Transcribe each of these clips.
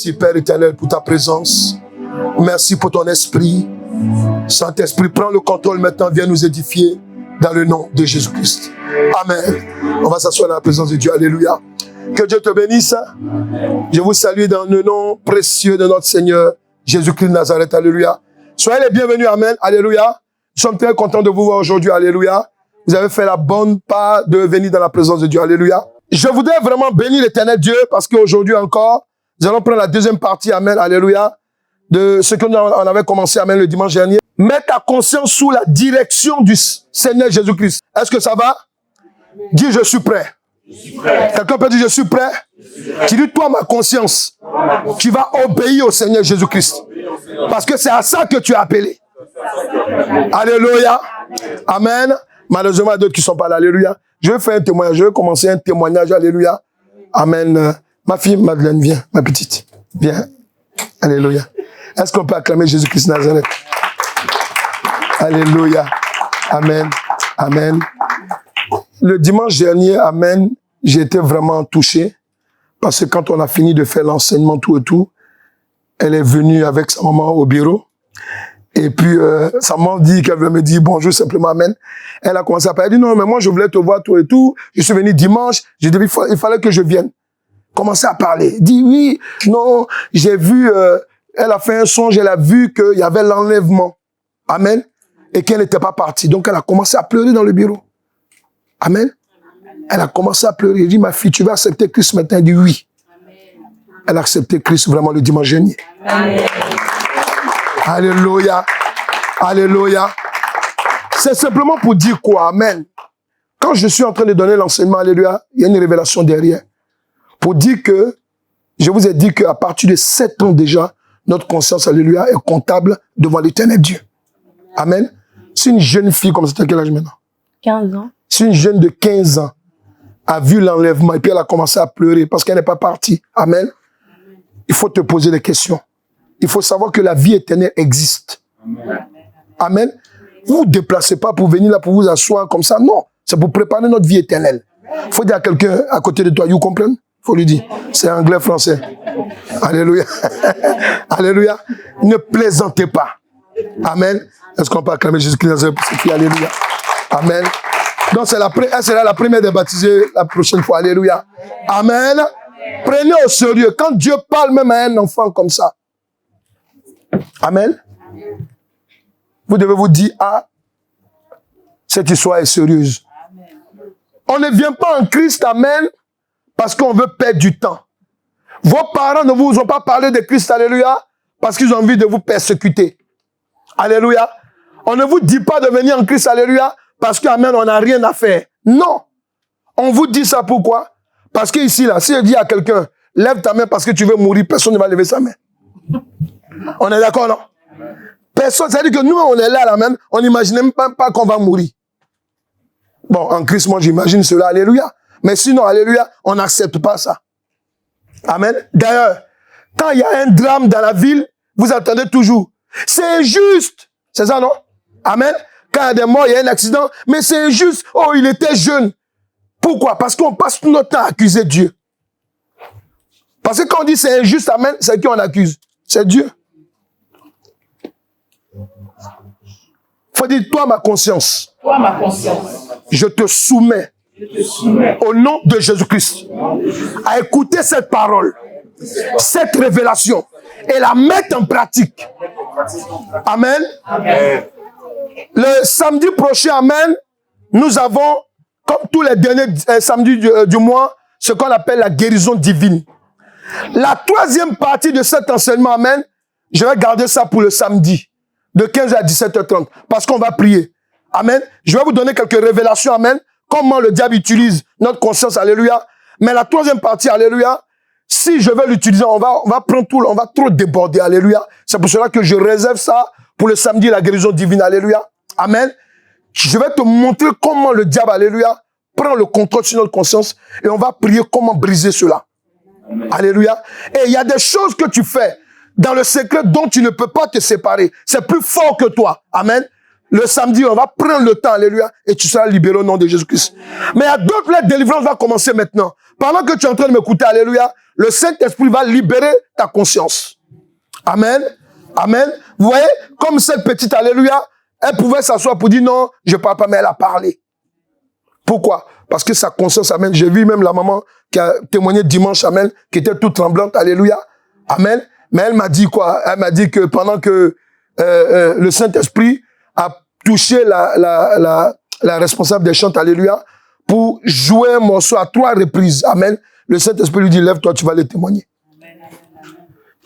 Merci, Père éternel, pour ta présence. Merci pour ton esprit. Saint-Esprit, prends le contrôle maintenant, viens nous édifier dans le nom de Jésus-Christ. Amen. On va s'asseoir dans la présence de Dieu. Alléluia. Que Dieu te bénisse. Je vous salue dans le nom précieux de notre Seigneur Jésus-Christ de Nazareth. Alléluia. Soyez les bienvenus. Amen. Alléluia. Nous sommes très contents de vous voir aujourd'hui. Alléluia. Vous avez fait la bonne part de venir dans la présence de Dieu. Alléluia. Je voudrais vraiment bénir l'éternel Dieu parce qu'aujourd'hui encore, nous allons prendre la deuxième partie. Amen. Alléluia. De ce que nous en avait commencé. Amen. Le dimanche dernier. Mets ta conscience sous la direction du Seigneur Jésus-Christ. Est-ce que ça va? Dis, je suis prêt. Quelqu'un peut dire, je suis prêt. Tu dis, toi, ma conscience, tu vas obéir au Seigneur Jésus-Christ. Parce que c'est à ça que tu es appelé. Alléluia. Amen. Malheureusement, il y a d'autres qui ne sont pas là. Alléluia. Je vais faire un témoignage. Je vais commencer un témoignage. Alléluia. Amen. Ma fille Madeleine, viens, ma petite. Viens. Alléluia. Est-ce qu'on peut acclamer Jésus-Christ de Nazareth? Alléluia. Amen. Amen. Le dimanche dernier, amen, j'ai été vraiment touché parce que quand on a fini de faire l'enseignement tout et tout, elle est venue avec sa maman au bureau et puis sa maman dit qu'elle veut me dire bonjour simplement, amen. Elle a commencé à parler, elle dit non mais moi je voulais te voir tout et tout, je suis venu dimanche, j'ai dit il fallait que je vienne. Commencer à parler, dit oui, non, j'ai vu, elle a fait un songe, elle a vu qu'il y avait l'enlèvement, amen, et qu'elle n'était pas partie. Donc elle a commencé à pleurer dans le bureau. Amen. Elle a commencé à pleurer. Elle dit, ma fille, tu vas accepter Christ maintenant? Elle dit oui. Amen. Elle a accepté Christ vraiment le dimanche dernier. Amen. Alléluia. Alléluia. C'est simplement pour dire quoi? Amen. Quand je suis en train de donner l'enseignement, alléluia, il y a une révélation derrière. Pour dire que, je vous ai dit qu'à partir de 7 ans déjà, notre conscience, alléluia, est comptable devant l'éternel Dieu. Amen. C'est une jeune fille comme ça, à quel âge maintenant? 15 ans. Si une jeune de 15 ans a vu l'enlèvement et puis elle a commencé à pleurer parce qu'elle n'est pas partie, amen, il faut te poser des questions. Il faut savoir que la vie éternelle existe. Amen. Amen. Vous ne vous déplacez pas pour venir là, pour vous asseoir comme ça. Non, c'est pour préparer notre vie éternelle. Il faut dire à quelqu'un à côté de toi, you comprends? Il faut lui dire. C'est anglais, français. Alléluia. Alléluia. Ne plaisantez pas. Amen. Est-ce qu'on peut acclamer Jésus-Christ pour cette fille? Alléluia. Amen. Donc, elle sera la première des baptisés la prochaine fois. Alléluia. Amen. Prenez au sérieux. Quand Dieu parle même à un enfant comme ça. Amen. Vous devez vous dire, ah, cette histoire est sérieuse. On ne vient pas en Christ, amen, parce qu'on veut perdre du temps. Vos parents ne vous ont pas parlé de Christ, alléluia, parce qu'ils ont envie de vous persécuter. Alléluia. On ne vous dit pas de venir en Christ, alléluia, parce qu'amen, on n'a rien à faire. Non. On vous dit ça pourquoi? Parce que ici, là, si je dis à quelqu'un, lève ta main parce que tu veux mourir, personne ne va lever sa main. On est d'accord, non? Personne, c'est-à-dire que nous, on est là, même, on n'imagine même pas qu'on va mourir. Bon, en Christ, moi, j'imagine cela, alléluia. Mais sinon, alléluia, on n'accepte pas ça. Amen. D'ailleurs, quand il y a un drame dans la ville, vous attendez toujours. C'est injuste. C'est ça, non? Amen. Quand il y a des morts, il y a un accident, mais c'est injuste. Oh, il était jeune. Pourquoi? Parce qu'on passe tout notre temps à accuser Dieu. Parce que quand on dit c'est injuste, amen, c'est qui on accuse? C'est Dieu. Faut dire, toi ma conscience. Toi ma conscience. Je te soumets. Au nom de Jésus-Christ. À écouter cette parole. Cette révélation. Et la mettre en pratique. Amen. Amen. Le samedi prochain, amen, nous avons, comme tous les derniers samedis du mois, ce qu'on appelle la guérison divine. La troisième partie de cet enseignement, amen, je vais garder ça pour le samedi, de 15h à 17h30, parce qu'on va prier. Amen. Je vais vous donner quelques révélations, amen, comment le diable utilise notre conscience, alléluia. Mais la troisième partie, alléluia, si je veux l'utiliser, on va prendre tout, on va trop déborder, alléluia. C'est pour cela que je réserve ça pour le samedi, la guérison divine, alléluia. Amen. Je vais te montrer comment le diable, alléluia, prend le contrôle sur notre conscience et on va prier comment briser cela. Amen. Alléluia. Et il y a des choses que tu fais dans le secret dont tu ne peux pas te séparer. C'est plus fort que toi. Amen. Le samedi, on va prendre le temps, alléluia, et tu seras libéré au nom de Jésus-Christ. Mais il y a d'autres, la délivrance va commencer maintenant. Pendant que tu es en train de m'écouter, alléluia, le Saint-Esprit va libérer ta conscience. Amen. Amen. Vous voyez, comme cette petite, alléluia, elle pouvait s'asseoir pour dire non, je ne parle pas, mais elle a parlé. Pourquoi? Parce que sa conscience, amen. J'ai vu même la maman qui a témoigné dimanche, amen, qui était toute tremblante, alléluia. Amen. Mais elle m'a dit quoi? Elle m'a dit que pendant que le Saint-Esprit a touché la responsable des chants, alléluia, pour jouer un morceau à 3 reprises, amen, le Saint-Esprit lui dit, lève-toi, tu vas le témoigner.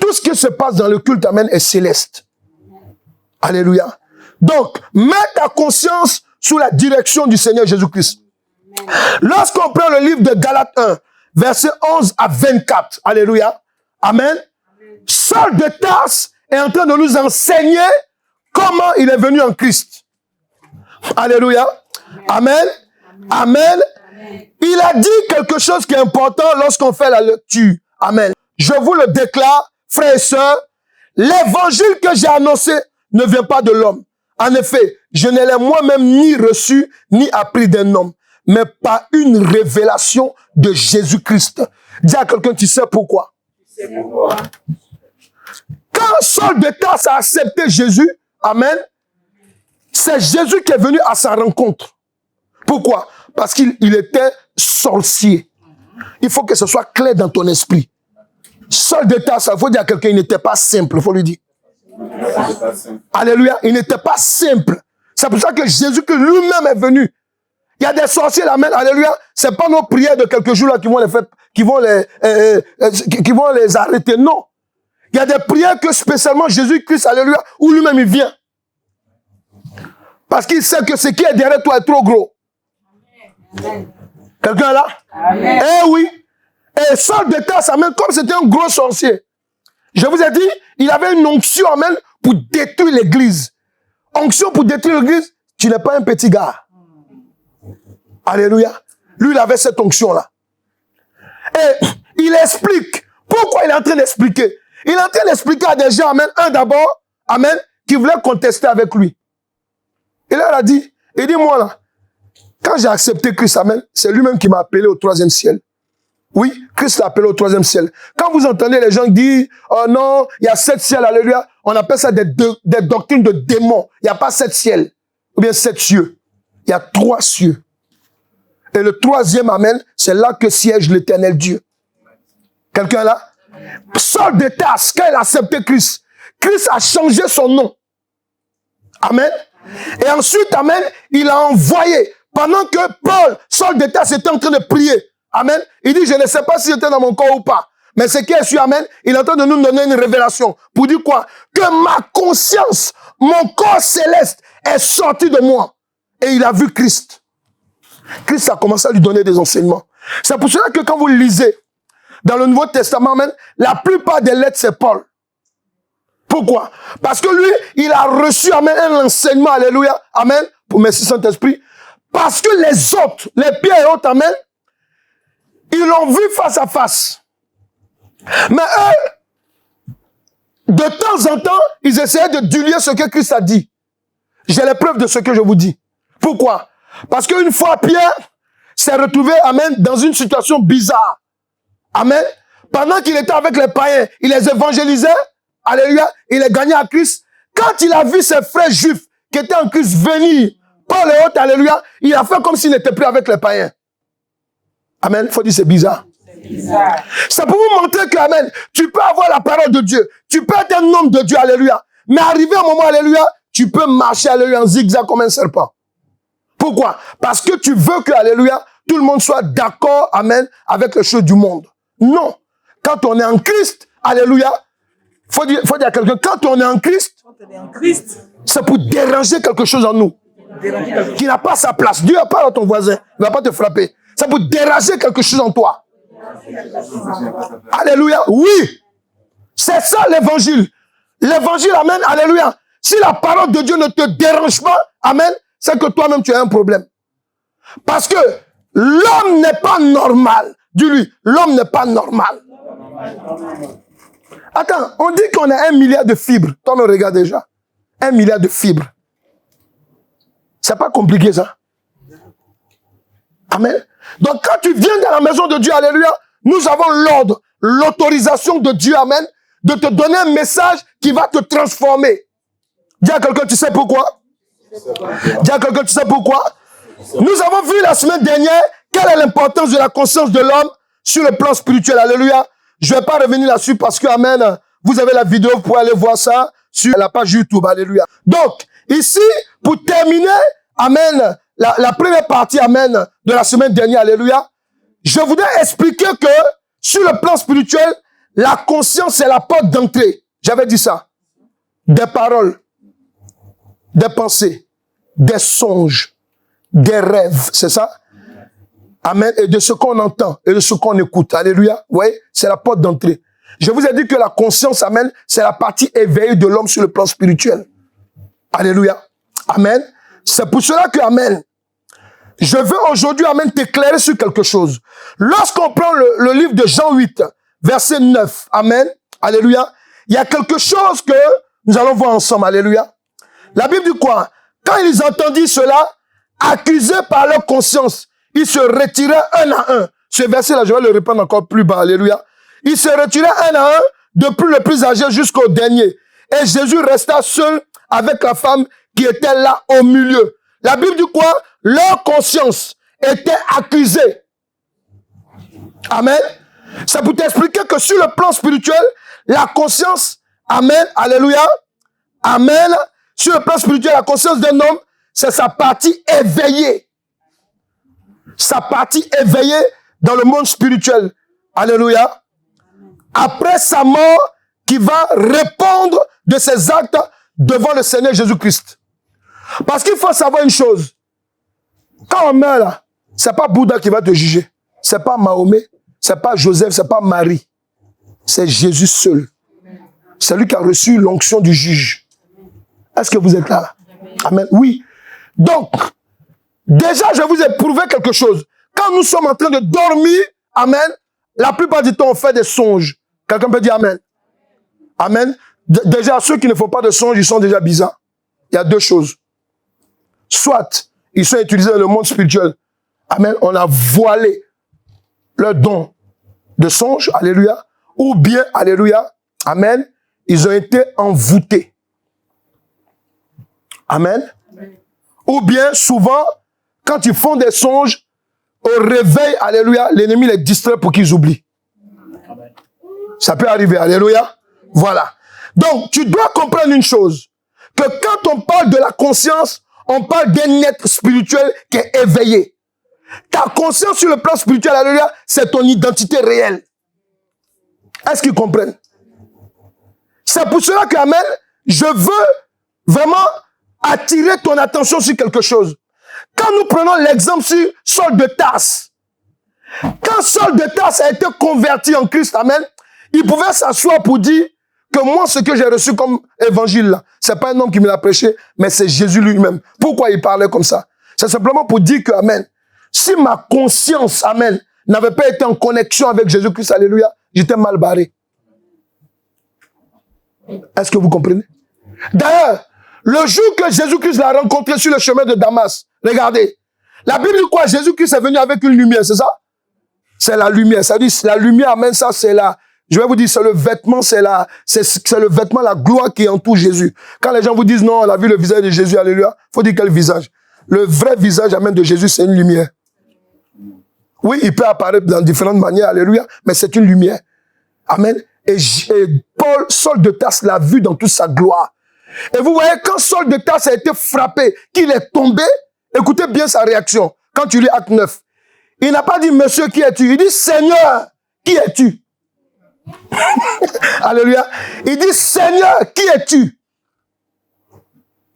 Tout ce qui se passe dans le culte, amen, est céleste. Alléluia. Donc, mets ta conscience sous la direction du Seigneur Jésus-Christ. Lorsqu'on prend le livre de Galates 1, versets 11 à 24, alléluia, amen, Saul de Tarse est en train de nous enseigner comment il est venu en Christ. Alléluia. Amen. Amen. Il a dit quelque chose qui est important lorsqu'on fait la lecture. Amen. Je vous le déclare, frères et sœurs, l'évangile que j'ai annoncé ne vient pas de l'homme. En effet, je ne l'ai moi-même ni reçu, ni appris d'un homme, mais par une révélation de Jésus-Christ. Dis à quelqu'un, tu sais pourquoi? Quand Saul de Tarse a accepté Jésus, amen, c'est Jésus qui est venu à sa rencontre. Pourquoi? Parce qu'il était sorcier. Il faut que ce soit clair dans ton esprit. Saul de Tarse, il faut dire à quelqu'un, il n'était pas simple, il faut lui dire. Alléluia, il n'était pas simple. C'est pour ça que Jésus que lui-même est venu. Il y a des sorciers, amen, alléluia. C'est pas nos prières de quelques jours là qui vont les faire, qui vont les arrêter. Non. Il y a des prières que spécialement Jésus-Christ, alléluia, où lui-même il vient. Parce qu'il sait que ce qui est derrière toi est trop gros. Quelqu'un là? Amen. Eh oui. Et Saul de Tarse, amen, comme c'était un gros sorcier. Je vous ai dit, il avait une onction, amen, pour détruire l'église. Onction pour détruire l'église, tu n'es pas un petit gars. Alléluia. Lui, il avait cette onction-là. Et il explique. Pourquoi il est en train d'expliquer? Il est en train d'expliquer à des gens, amen, un d'abord, amen, qui voulait contester avec lui. Il leur a dit, il dit, moi là, quand j'ai accepté Christ, amen, c'est lui-même qui m'a appelé au 3e ciel. Oui, Christ l'a appelé au 3e ciel. Quand vous entendez les gens dire, oh non, il y a 7 ciels, alléluia, on appelle ça des doctrines de démons. Il n'y a pas 7 ciels, ou bien 7 cieux. Il y a 3 cieux. Et le 3e, amen, c'est là que siège l'éternel Dieu. Quelqu'un là? Saul de Tarse, quand il a accepté Christ, Christ a changé son nom. Amen. Et ensuite, amen, il a envoyé, pendant que Paul, Saul de Tarse, était en train de prier. Amen. Il dit, je ne sais pas si j'étais dans mon corps ou pas. Mais ce qui est sûr, amen, il est en train de nous donner une révélation. Pour dire quoi? Que ma conscience, mon corps céleste est sorti de moi. Et il a vu Christ. Christ a commencé à lui donner des enseignements. C'est pour cela que quand vous lisez dans le Nouveau Testament, amen, la plupart des lettres, c'est Paul. Pourquoi? Parce que lui, il a reçu, amen, un enseignement, alléluia, amen, pour merci Saint-Esprit. Parce que les autres, les Pierre et autres, amen, ils l'ont vu face à face. Mais eux, de temps en temps, ils essayaient de diluer ce que Christ a dit. J'ai les preuves de ce que je vous dis. Pourquoi? Parce qu'une fois, Pierre s'est retrouvé, amen, dans une situation bizarre. Amen. Pendant qu'il était avec les païens, il les évangélisait. Alléluia. Il les gagnait à Christ. Quand il a vu ses frères juifs qui étaient en Christ venir, Paul et autres, alléluia, il a fait comme s'il n'était plus avec les païens. Amen. Il faut dire c'est bizarre. C'est pour vous montrer que, amen, tu peux avoir la parole de Dieu. Tu peux être un homme de Dieu, alléluia. Mais arrivé au moment, alléluia, tu peux marcher, alléluia, en zigzag comme un serpent. Pourquoi? Parce que tu veux que, alléluia, tout le monde soit d'accord, amen, avec les choses du monde. Non. Quand on est en Christ, alléluia, faut dire à quelqu'un, quand on est en Christ, c'est pour déranger quelque chose en nous. Qui n'a pas sa place. Dieu n'a pas à ton voisin. Il ne va pas te frapper. C'est pour déranger quelque chose en toi. Alléluia. Oui. C'est ça l'évangile. L'évangile, amen, alléluia. Si la parole de Dieu ne te dérange pas, amen, c'est que toi-même tu as un problème. Parce que l'homme n'est pas normal. Dis-lui, l'homme n'est pas normal. Attends, on dit qu'on a 1 milliard de fibres. Toi, me regarde déjà. 1 milliard de fibres. C'est pas compliqué, ça. Amen. Donc, quand tu viens dans la maison de Dieu, alléluia, nous avons l'ordre. l'autorisation de Dieu, amen, de te donner un message qui va te transformer. Dis à quelqu'un, tu sais pourquoi? Dis à quelqu'un, tu sais pourquoi? Nous avons vu la semaine dernière quelle est l'importance de la conscience de l'homme sur le plan spirituel. Alléluia. Je ne vais pas revenir là-dessus parce que, amen, vous avez la vidéo, vous pouvez aller voir ça sur la page YouTube. Alléluia. Donc, ici, pour terminer, amen, la première partie, amen, de la semaine dernière, alléluia, je voudrais expliquer que sur le plan spirituel, la conscience est la porte d'entrée. J'avais dit ça. Des paroles, des pensées, des songes, des rêves, c'est ça? Amen. Et de ce qu'on entend et de ce qu'on écoute. Alléluia. Vous voyez, c'est la porte d'entrée. Je vous ai dit que la conscience, amen, c'est la partie éveillée de l'homme sur le plan spirituel. Alléluia. Amen. C'est pour cela que, amen, je veux aujourd'hui, amen, t'éclairer sur quelque chose. Lorsqu'on prend le livre de Jean 8, verset 9, amen, alléluia, il y a quelque chose que nous allons voir ensemble, alléluia. La Bible dit quoi? Quand ils entendirent cela, accusés par leur conscience, ils se retiraient un à un. Ce verset-là, je vais le répandre encore plus bas, alléluia. Ils se retiraient un à un, depuis le plus âgé jusqu'au dernier. Et Jésus resta seul avec la femme qui était là au milieu. La Bible dit quoi? Leur conscience était accusée. Amen. C'est pour t'expliquer que sur le plan spirituel, la conscience, amen, alléluia, amen, sur le plan spirituel, la conscience d'un homme, c'est sa partie éveillée. Sa partie éveillée dans le monde spirituel. Alléluia. Après sa mort, qui va répondre de ses actes devant le Seigneur Jésus-Christ. Parce qu'il faut savoir une chose. Quand on meurt là, c'est pas Bouddha qui va te juger. C'est pas Mahomet, c'est pas Joseph, c'est pas Marie. C'est Jésus seul. C'est lui qui a reçu l'onction du juge. Est-ce que vous êtes là? Amen. Oui. Donc, déjà, je vous ai prouvé quelque chose. Quand nous sommes en train de dormir, amen, la plupart du temps, on fait des songes. Quelqu'un peut dire amen. Amen. Déjà, ceux qui ne font pas de songes, ils sont déjà bizarres. Il y a deux choses. Soit, ils sont utilisés dans le monde spirituel. Amen. On a voilé leur don de songe. Alléluia. Ou bien, alléluia. Amen. Ils ont été envoûtés. Amen. Ou bien, souvent, quand ils font des songes, au réveil, alléluia, l'ennemi les distrait pour qu'ils oublient. Ça peut arriver, alléluia. Voilà. Donc, tu dois comprendre une chose, que quand on parle de la conscience, on parle d'un être spirituel qui est éveillé. Ta conscience sur le plan spirituel, alléluia, c'est ton identité réelle. Est-ce qu'ils comprennent? C'est pour cela que, amen, je veux vraiment attirer ton attention sur quelque chose. Quand nous prenons l'exemple sur Saul de Tarse, quand Saul de Tarse a été converti en Christ, amen, il pouvait s'asseoir pour dire que moi, ce que j'ai reçu comme évangile là, c'est pas un homme qui me l'a prêché, mais c'est Jésus lui-même. Pourquoi il parlait comme ça? C'est simplement pour dire que, amen, si ma conscience, amen, n'avait pas été en connexion avec Jésus-Christ, alléluia, j'étais mal barré. Est-ce que vous comprenez? D'ailleurs, le jour que Jésus-Christ l'a rencontré sur le chemin de Damas, regardez, la Bible dit quoi? Jésus-Christ est venu avec une lumière, c'est ça? C'est la lumière, ça dit, la lumière, amen, ça c'est la, je vais vous dire, c'est le vêtement, c'est le vêtement, la gloire qui entoure Jésus. Quand les gens vous disent non, on a vu le visage de Jésus, alléluia, faut dire quel visage? Le vrai visage, amen, de Jésus, c'est une lumière. Oui, il peut apparaître dans différentes manières, alléluia, mais c'est une lumière. Amen. Et Saul de Tarse l'a vu dans toute sa gloire. Et vous voyez, quand Saul de Tarse a été frappé, qu'il est tombé, écoutez bien sa réaction. Quand tu lis Acte 9, il n'a pas dit, monsieur, qui es-tu? Il dit, Seigneur, qui es-tu? Alléluia. Il dit, Seigneur, qui es-tu?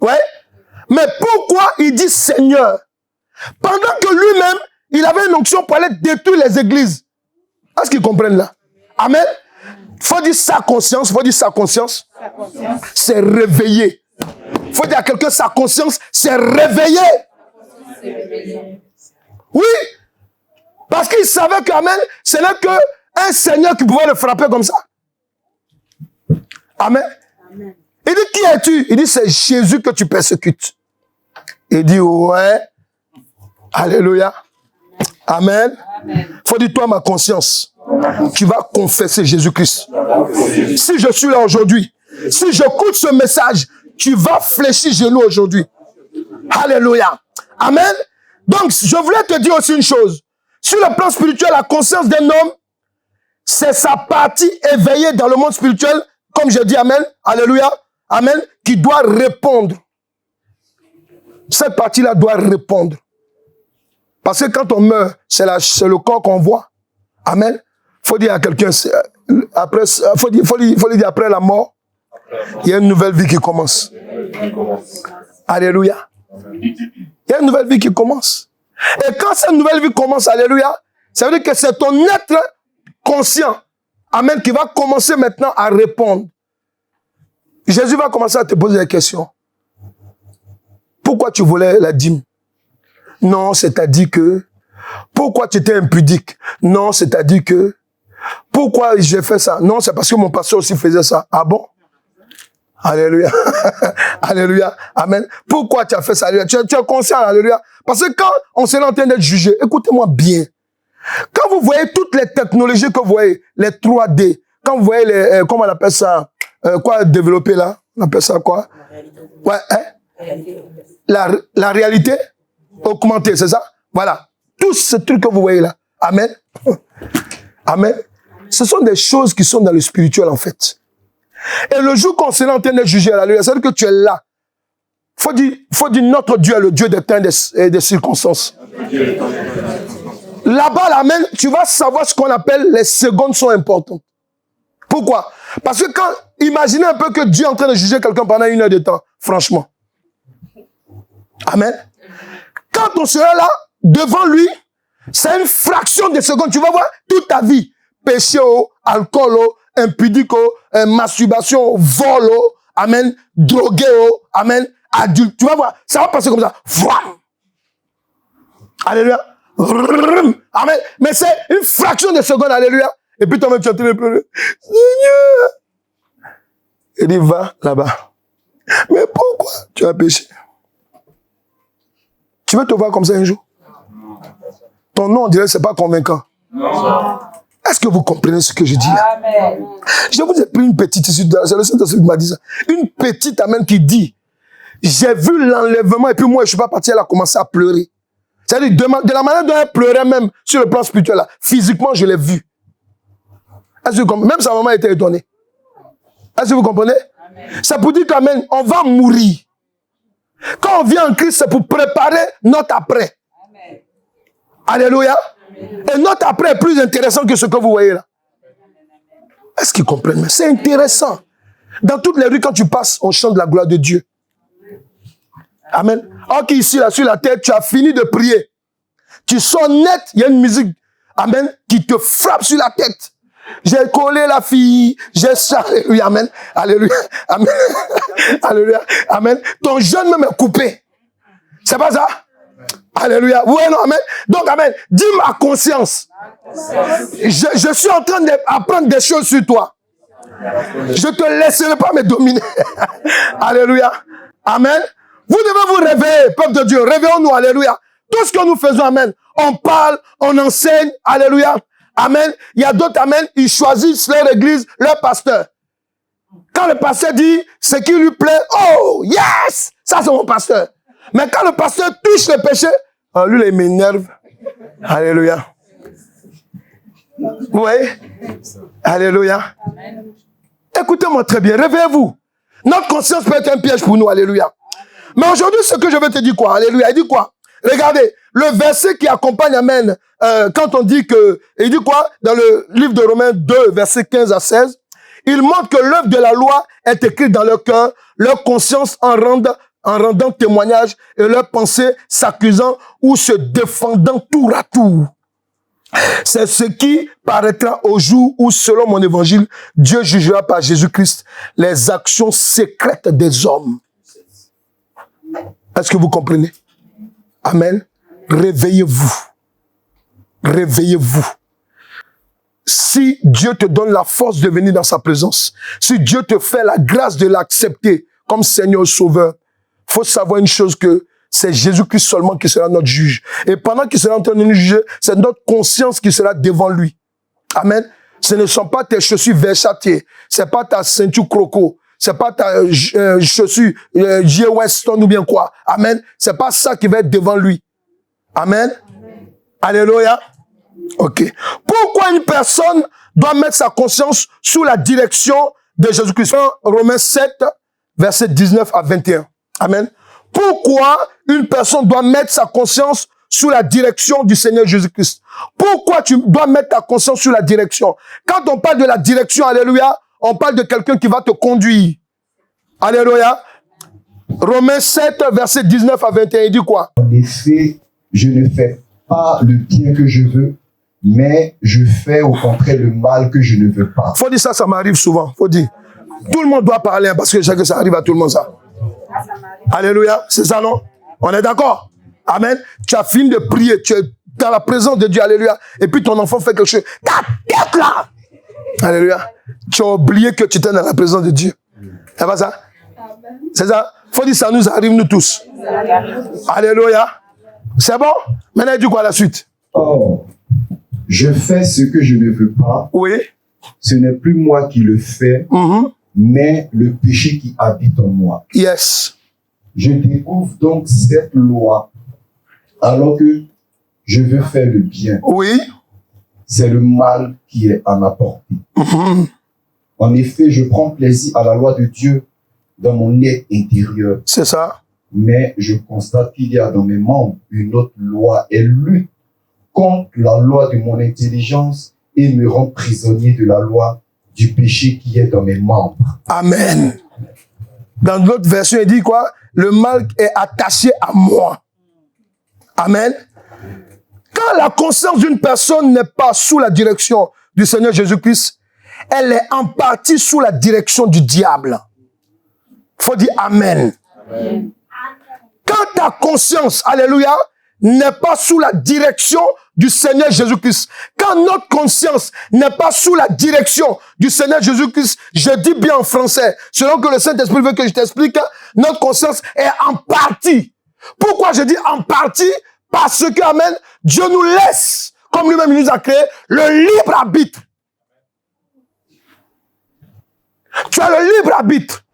Ouais. Mais pourquoi il dit Seigneur? Pendant que lui-même, il avait une onction pour aller détruire les églises. Est-ce qu'ils comprennent là? Amen. Faut dire sa conscience, faut dire sa conscience. C'est réveillé. Faut dire à quelqu'un sa conscience, c'est réveillé. Oui. Parce qu'il savait qu'Amen, ce n'est qu'un Seigneur qui pouvait le frapper comme ça. Amen. Amen. Il dit, qui es-tu? Il dit, c'est Jésus que tu persécutes. Il dit, ouais. Alléluia. Amen. Amen. Faut dire, toi, ma conscience. Tu vas confesser Jésus-Christ. Si je suis là aujourd'hui, si j'écoute ce message, tu vas fléchir genoux aujourd'hui. Alléluia. Amen. Donc, je voulais te dire aussi une chose. Sur le plan spirituel, la conscience d'un homme, c'est sa partie éveillée dans le monde spirituel, comme je dis, amen, alléluia, amen, qui doit répondre. Cette partie-là doit répondre. Parce que quand on meurt, c'est le corps qu'on voit. Amen. Faut dire à quelqu'un, après, faut dire après la mort, il y a une nouvelle vie qui commence. Alléluia. Il y a une nouvelle vie qui commence. Et quand cette nouvelle vie commence, alléluia, ça veut dire que c'est ton être conscient, amen, qui va commencer maintenant à répondre. Jésus va commencer à te poser des questions. Pourquoi tu voulais la dîme? Non, c'est-à-dire que. Pourquoi tu étais impudique? Non, c'est-à-dire que. Pourquoi j'ai fait ça? Non, c'est parce que mon pasteur aussi faisait ça. Ah bon? Alléluia. Alléluia. Amen. Pourquoi tu as fait ça? Alléluia. Tu es conscient, alléluia. Parce que quand on s'est en train d'être jugé, écoutez-moi bien. Quand vous voyez toutes les technologies que vous voyez, les 3D, quand vous voyez les, comment on appelle ça, quoi développer là? On appelle ça quoi? Ouais, hein? La réalité augmentée, c'est ça? Voilà. Tous ces trucs que vous voyez là. Amen. Amen. Ce sont des choses qui sont dans le spirituel en fait. Et le jour qu'on s'est en train de juger, alléluia, c'est-à-dire que tu es là. Faut dire notre Dieu est le Dieu des temps et des circonstances. Là-bas, amen, tu vas savoir ce qu'on appelle les secondes sont importantes. Pourquoi? Parce que quand, imaginez un peu que Dieu est en train de juger quelqu'un pendant 1 heure de temps, franchement. Amen. Quand on sera là, devant lui, c'est une fraction de seconde. Tu vas voir toute ta vie. Péché, alcool, impudique, masturbation, vol, amen, drogué, amen, adulte. Tu vas voir, ça va passer comme ça. Alléluia. Amen. Mais c'est une fraction de seconde, alléluia. Et puis toi-même, tu es en train de pleurer. Seigneur. Il dit, va là-bas. Mais pourquoi tu as péché? Tu veux te voir comme ça un jour? Ton nom, on dirait, c'est pas convaincant. Non. Est-ce que vous comprenez ce que je dis là? Amen. Je vous ai pris une petite ici, c'est le Saint-Esprit qui m'a dit ça. Une petite amen qui dit, j'ai vu l'enlèvement et puis moi, je suis pas parti, elle a commencé à pleurer. C'est-à-dire, de la manière dont elle pleurait même sur le plan spirituel, là, physiquement, je l'ai vu. Est-ce que vous comprenez? Même sa maman était étonnée. Est-ce que vous comprenez? C'est pour dire qu'amen, on va mourir. Quand on vient en Christ, c'est pour préparer notre après. Amen. Alléluia. Amen. Et notre après est plus intéressant que ce que vous voyez là. Est-ce qu'ils comprennent? C'est intéressant. Dans toutes les rues, quand tu passes, on chante la gloire de Dieu. Amen. Ok, ici, là, sur la tête, tu as fini de prier. Tu sors net, il y a une musique, amen, qui te frappe sur la tête. J'ai collé la fille, j'ai ça, alléluia, amen, alléluia, amen, alléluia, amen. Ton jeûne même est coupé. C'est pas ça? Alléluia. Oui, non, amen. Donc, amen, dis ma conscience. Je suis en train d'apprendre des choses sur toi. Je ne te laisserai pas me dominer. Alléluia. Amen. Vous devez vous réveiller, peuple de Dieu. Réveillons-nous, alléluia. Tout ce que nous faisons, amen. On parle, on enseigne, alléluia. Amen. Il y a d'autres, amen, ils choisissent leur église, leur pasteur. Quand le pasteur dit ce qui lui plaît, oh, yes! Ça, c'est mon pasteur. Mais quand le pasteur touche le péché, lui, il m'énerve. Alléluia. Vous voyez? Alléluia. Écoutez-moi très bien, réveillez-vous. Notre conscience peut être un piège pour nous, alléluia. Mais aujourd'hui, ce que je veux te dire quoi? Alléluia. Il dit quoi? Regardez, le verset qui accompagne, amen, quand on dit que, il dit quoi? Dans le livre de Romains 2, versets 15 à 16, il montre que l'œuvre de la loi est écrite dans leur cœur, leur conscience en rendant témoignage et leurs pensées s'accusant ou se défendant tour à tour. C'est ce qui paraîtra au jour où, selon mon évangile, Dieu jugera par Jésus-Christ les actions secrètes des hommes. Est-ce que vous comprenez? Amen. Réveillez-vous. Réveillez-vous. Si Dieu te donne la force de venir dans sa présence, si Dieu te fait la grâce de l'accepter comme Seigneur Sauveur, il faut savoir une chose que c'est Jésus-Christ seulement qui sera notre juge. Et pendant qu'il sera en train de nous juger, c'est notre conscience qui sera devant lui. Amen. Ce ne sont pas tes chaussures Versace. Ce n'est pas ta ceinture croco. Ce n'est pas ta chaussure J. Weston ou bien quoi. Amen. Ce n'est pas ça qui va être devant lui. Amen. Alléluia. Ok. Pourquoi une personne doit mettre sa conscience sous la direction de Jésus-Christ? Romains 7, versets 19 à 21. Amen. Pourquoi une personne doit mettre sa conscience sous la direction du Seigneur Jésus-Christ? Pourquoi tu dois mettre ta conscience sous la direction? Quand on parle de la direction, alléluia, on parle de quelqu'un qui va te conduire. Alléluia. Romains 7, verset 19 à 21, il dit quoi? En effet, je ne fais pas le bien que je veux, mais je fais au contraire le mal que je ne veux pas. Faut dire ça, ça m'arrive souvent. Faut dire. Tout le monde doit parler, hein, parce que je sais que ça arrive à tout le monde, ça. Alléluia, c'est ça, non? On est d'accord? Amen. Tu as fini de prier, tu es dans la présence de Dieu, alléluia. Et puis ton enfant fait quelque chose. Ta tête là! Alléluia. Tu as oublié que tu étais dans la présence de Dieu. C'est pas ça? C'est ça? Faut dire ça nous arrive, nous tous. Alléluia. C'est bon? Maintenant, il dit quoi la suite? Or, je fais ce que je ne veux pas. Oui. Ce n'est plus moi qui le fais, mais le péché qui habite en moi. Yes. Je découvre donc cette loi alors que je veux faire le bien. Oui. C'est le mal qui est à ma portée. En effet, je prends plaisir à la loi de Dieu dans mon être intérieur. C'est ça. Mais je constate qu'il y a dans mes membres une autre loi. Elle lutte contre la loi de mon intelligence et me rend prisonnier de la loi du péché qui est dans mes membres. Amen. Dans l'autre version, il dit quoi? Le mal est attaché à moi. Amen. Quand la conscience d'une personne n'est pas sous la direction du Seigneur Jésus-Christ, elle est en partie sous la direction du diable. Faut dire Amen. Amen. Quand ta conscience, alléluia, n'est pas sous la direction du Seigneur Jésus-Christ, quand notre conscience n'est pas sous la direction du Seigneur Jésus-Christ, je dis bien en français, selon que le Saint-Esprit veut que je t'explique, notre conscience est en partie. Pourquoi je dis en partie? Parce que, amen, Dieu nous laisse, comme lui-même il nous a créé, le libre arbitre. Tu as le libre arbitre.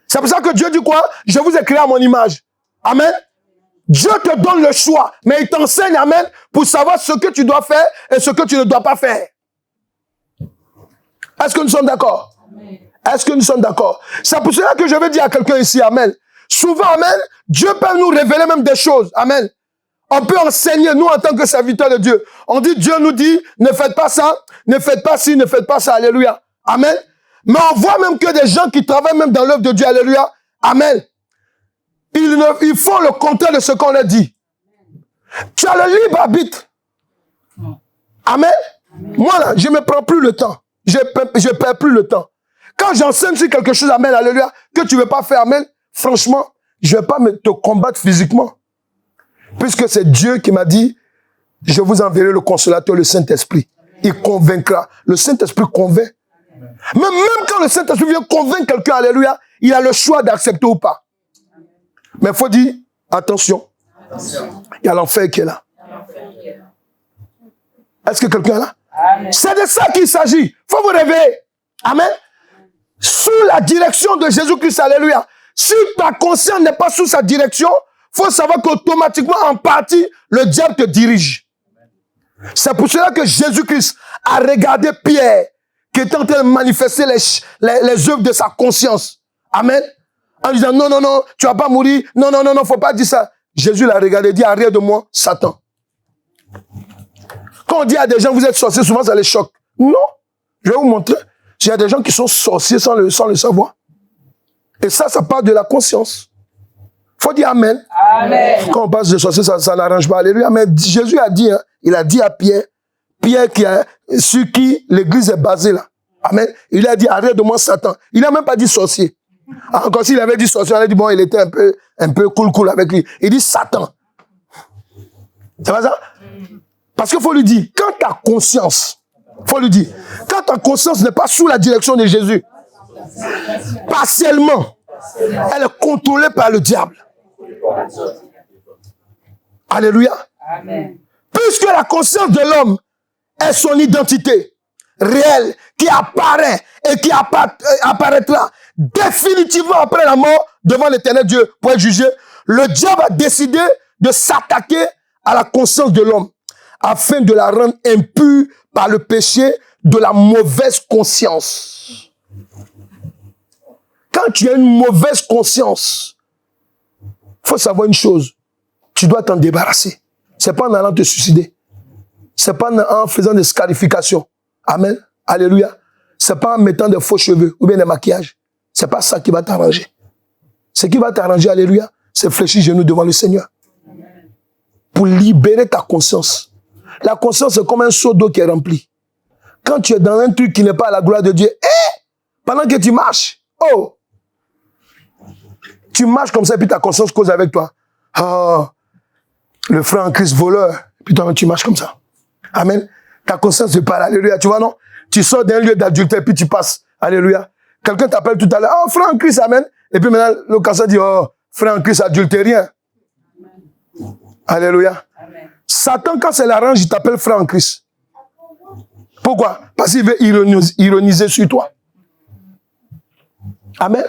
C'est pour ça que Dieu dit quoi? Je vous ai créé à mon image. Amen. Dieu te donne le choix, mais il t'enseigne, amen, pour savoir ce que tu dois faire et ce que tu ne dois pas faire. Est-ce que nous sommes d'accord? Est-ce que nous sommes d'accord? C'est pour cela que je veux dire à quelqu'un ici, amen. Souvent, amen, Dieu peut nous révéler même des choses, amen. On peut enseigner, nous, en tant que serviteurs de Dieu. On dit, Dieu nous dit, ne faites pas ça, ne faites pas ci, ne faites pas ça, alléluia. Amen. Mais on voit même que des gens qui travaillent même dans l'œuvre de Dieu, alléluia, amen. Ils font le contraire de ce qu'on leur dit. Tu as le libre arbitre. Amen. Moi, là, je ne me prends plus le temps. Je perds plus le temps. Quand j'enseigne sur quelque chose, amen, alléluia, que tu ne veux pas faire, amen, franchement, je ne vais pas te combattre physiquement. Puisque c'est Dieu qui m'a dit, je vous enverrai le consolateur, le Saint-Esprit. Il convaincra. Le Saint-Esprit convainc. Mais même quand le Saint-Esprit vient convaincre quelqu'un, alléluia, il a le choix d'accepter ou pas. Mais il faut dire, attention, il y a l'enfer qui est là. Est-ce que quelqu'un est là? C'est de ça qu'il s'agit. Il faut vous réveiller. Amen. Sous la direction de Jésus-Christ, alléluia. Si ta conscience n'est pas sous sa direction, il faut savoir qu'automatiquement, en partie, le diable te dirige. C'est pour cela que Jésus-Christ a regardé Pierre, qui était en train de manifester les œuvres de sa conscience. Amen. En disant, non, non, non, tu vas pas mourir. Non, non, non, non, faut pas dire ça. Jésus l'a regardé et dit, arrière de moi, Satan. Quand on dit à des gens, vous êtes sorciers, souvent ça les choque. Non. Je vais vous montrer. Il y a des gens qui sont sorciers sans le savoir. Et ça part de la conscience. Faut dire Amen. Amen. Quand on passe de sorcier, ça n'arrange pas. Alléluia. Mais Jésus a dit, hein, il a dit à Pierre sur qui l'église est basée là. Amen. Il a dit, arrête de moi, Satan. Il n'a même pas dit sorcier. Encore s'il avait dit sorcier, on a dit, bon, il était un peu cool avec lui. Il dit Satan. C'est pas ça? Parce qu'il faut lui dire, quand ta conscience, faut lui dire, quand ta conscience n'est pas sous la direction de Jésus, partiellement, elle est contrôlée par le diable. Alléluia. Amen. Puisque la conscience de l'homme est son identité réelle qui apparaît et qui apparaîtra définitivement après la mort devant l'éternel Dieu pour être jugé, le diable a décidé de s'attaquer à la conscience de l'homme afin de la rendre impure par le péché de la mauvaise conscience. Quand tu as une mauvaise conscience, il faut savoir une chose, tu dois t'en débarrasser. C'est pas en allant te suicider. C'est pas en faisant des scarifications. Amen. Alléluia. C'est pas en mettant des faux cheveux ou bien des maquillages. C'est pas ça qui va t'arranger. Ce qui va t'arranger, alléluia, c'est fléchir genoux devant le Seigneur. Pour libérer ta conscience. La conscience, c'est comme un seau d'eau qui est rempli. Quand tu es dans un truc qui n'est pas à la gloire de Dieu, pendant que tu marches, tu marches comme ça et puis ta conscience cause avec toi. Le frère en Christ voleur, puis toi tu marches comme ça. Amen. Ta conscience te parle, alléluia, tu vois, non? Tu sors d'un lieu d'adultère, puis tu passes, alléluia. Quelqu'un t'appelle tout à l'heure, frère en Christ, amen. Et puis maintenant, le cancer dit, frère en Christ adultérien. Alléluia. Amen. Satan, quand c'est l'arrange, il t'appelle frère en Christ. Pourquoi? Parce qu'il veut ironiser sur toi. Amen.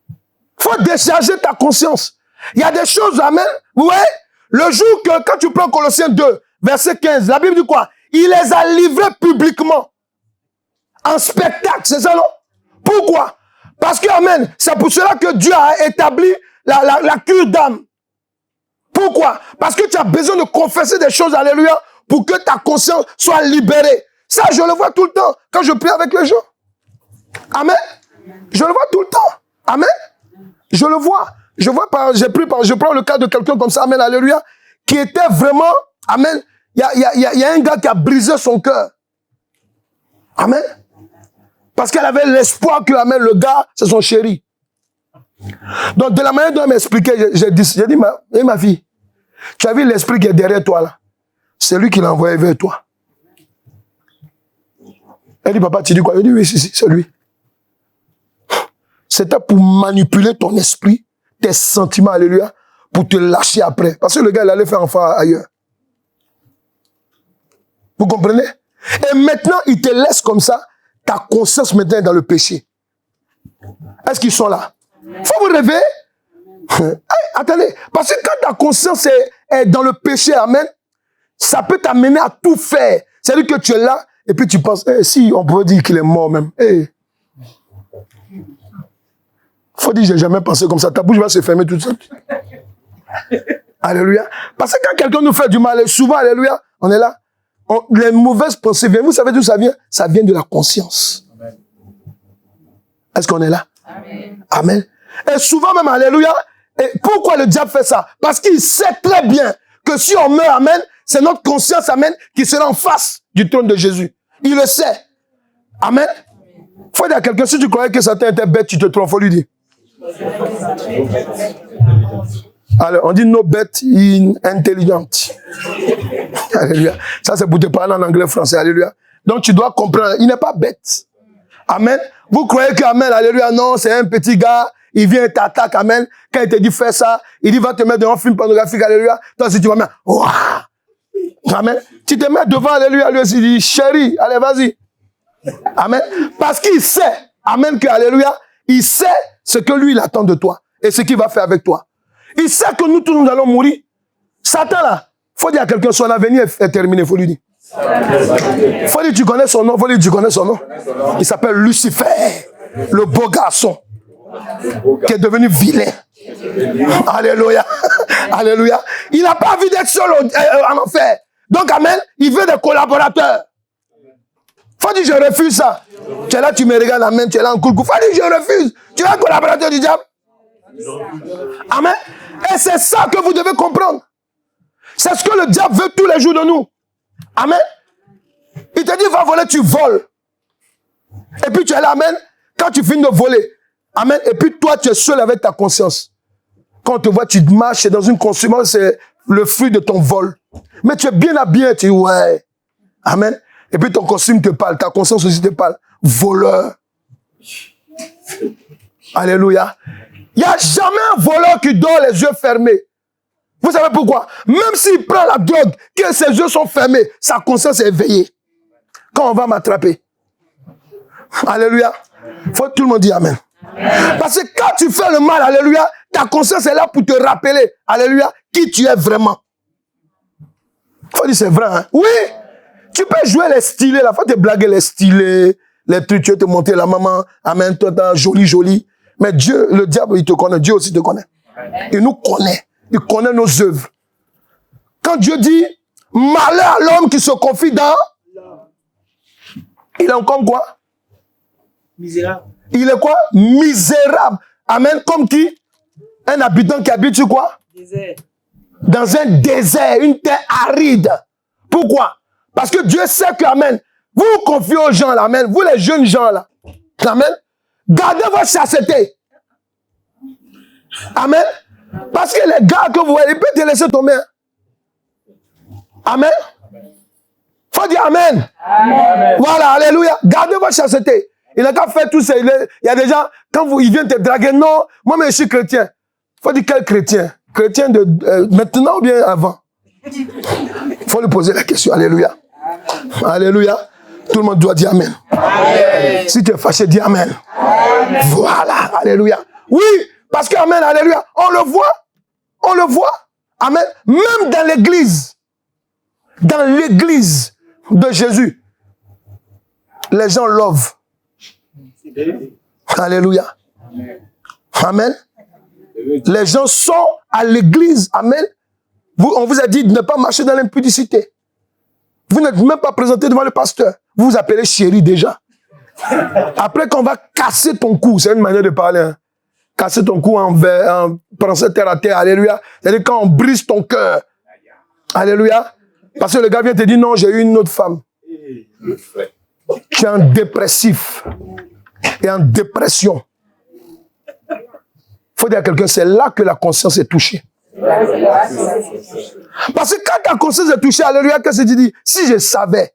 Il faut décharger ta conscience. Il y a des choses, amen. Vous voyez, le jour que, quand tu prends Colossiens 2, verset 15, la Bible dit quoi? Il les a livrés publiquement. En spectacle, c'est ça, non? Pourquoi? Parce que, amen, c'est pour cela que Dieu a établi la cure d'âme. Pourquoi? Parce que tu as besoin de confesser des choses, alléluia, pour que ta conscience soit libérée. Ça, je le vois tout le temps, quand je prie avec les gens. Amen. Je le vois tout le temps. Amen. Je le vois. Je prends le cas de quelqu'un comme ça, amen, alléluia, qui était vraiment, amen, il y a un gars qui a brisé son cœur. Amen. Parce qu'elle avait l'espoir que, amen, le gars, c'est son chéri. Donc, de la manière dont elle m'expliquait, j'ai dit, ma fille, tu as vu l'esprit qui est derrière toi, là? C'est lui qui l'a envoyé vers toi. Elle dit, papa, tu dis quoi? Je dis, oui, si, c'est lui. C'était pour manipuler ton esprit, tes sentiments, alléluia, pour te lâcher après. Parce que le gars, il allait faire enfant ailleurs. Vous comprenez? Et maintenant, il te laisse comme ça, ta conscience maintenant est dans le péché. Est-ce qu'ils sont là? Il faut vous rêver. Hey, attendez, parce que quand ta conscience est dans le péché, amen, ça peut t'amener à tout faire. C'est-à-dire que tu es là, et puis tu penses, si on peut dire qu'il est mort même. Faut dire, j'ai jamais pensé comme ça. Ta bouche va se fermer toute seule. Alléluia. Parce que quand quelqu'un nous fait du mal, souvent, alléluia, on est là. Les mauvaises pensées viennent. Vous savez d'où ça vient? Ça vient de la conscience. Est-ce qu'on est là? Amen. Amen. Et souvent même, alléluia, et pourquoi le diable fait ça? Parce qu'il sait très bien que si on meurt, amen, c'est notre conscience, amen, qui sera en face du trône de Jésus. Il le sait. Amen. Faut dire à quelqu'un, si tu croyais que Satan était bête, tu te trompes, faut lui dire. Alors, on dit no bête intelligente. Alléluia. Ça, c'est pour te parler en anglais, français. Alléluia. Donc, tu dois comprendre. Il n'est pas bête. Amen. Vous croyez que, amen, alléluia, non, c'est un petit gars, il vient et t'attaque, amen. Quand il te dit fais ça, il dit va te mettre dans un film pornographique, alléluia. Toi aussi, tu vas mettre, ouah. Amen. Tu te mets devant, alléluia, lui aussi, il dit chérie, allez, vas-y. Amen. Parce qu'il sait, amen, que, alléluia, il sait ce que lui, il attend de toi et ce qu'il va faire avec toi. Il sait que nous tous, nous allons mourir. Satan, là, faut dire à quelqu'un, son avenir est terminé, faut lui dire. Faut dire, tu connais son nom, faut dire, tu connais son nom. Il s'appelle Lucifer, le beau garçon, qui est devenu vilain. Alléluia. Alléluia. Il n'a pas envie d'être seul en enfer. Donc, amen, il veut des collaborateurs. Faut dire, je refuse ça. Tu es là, tu me regardes, amen, tu es là en coucou. Faut dire, je refuse. Tu es un collaborateur du diable. Amen. Et c'est ça que vous devez comprendre. C'est ce que le diable veut tous les jours de nous. Amen. Il te dit, va voler, tu voles. Et puis tu es là, amen. Quand tu finis de voler, amen. Et puis toi, tu es seul avec ta conscience. Quand on te voit, tu marches dans une consommation, c'est le fruit de ton vol. Mais tu es bien habillé, tu dis, ouais. Amen. Et puis ton costume te parle, ta conscience aussi te parle. Voleur. Alléluia. Il n'y a jamais un voleur qui dort les yeux fermés. Vous savez pourquoi? Même s'il prend la drogue, que ses yeux sont fermés, sa conscience est éveillée. Quand on va m'attraper. Alléluia. Faut que tout le monde dise Amen. Parce que quand tu fais le mal, alléluia, ta conscience est là pour te rappeler, alléluia, qui tu es vraiment. Faut dire c'est vrai, hein? Oui, tu peux jouer les stylés, là, faut te blaguer les stylés, les trucs, tu veux te montrer la maman, amen, toi, joli. Mais Dieu, le diable, il te connaît, Dieu aussi te connaît. Il nous connaît, il connaît nos œuvres. Quand Dieu dit, malheur à l'homme qui se confie dans, il est encore quoi? Misérable. Il est quoi? Misérable. Amen. Comme qui? Un habitant qui habite sur quoi? Désert. Dans un désert, une terre aride. Pourquoi? Parce que Dieu sait que, amen, vous vous confiez aux gens là, amen, vous les jeunes gens là, amen, gardez votre chasteté. Amen. Parce que les gars que vous voyez, ils peuvent te laisser tomber. Amen. Faut dire amen. Amen. Voilà, alléluia. Gardez votre chasteté. Il n'a qu'à faire tout ça. Il y a des gens, quand ils viennent te draguer, non, moi-même je suis chrétien. Faut dire quel chrétien? Chrétien de maintenant ou bien avant? Faut lui poser la question. Alléluia. Amen. Alléluia. Tout le monde doit dire amen. Amen. Si tu es fâché, dis amen. Amen. Voilà. Alléluia. Oui, parce que amen, alléluia. On le voit. On le voit. Amen. Même dans l'église. Dans l'église de Jésus. Les gens lovent. Alléluia. Amen. Les gens sont à l'église. Amen. On vous a dit de ne pas marcher dans l'impudicité. Vous n'êtes même pas présenté devant le pasteur. Vous vous appelez chéri déjà. Après qu'on va casser ton cou, c'est une manière de parler. Hein. Casser ton cou en pensant terre à terre. Alléluia. C'est-à-dire quand on brise ton cœur. Alléluia. Parce que le gars vient te dire non, j'ai eu une autre femme. Tu es un dépressif. Et en dépression. Il faut dire à quelqu'un, c'est là que la conscience est touchée. Parce que quand ta conscience est touchée, alléluia, qu'est-ce que tu dis? Si je savais.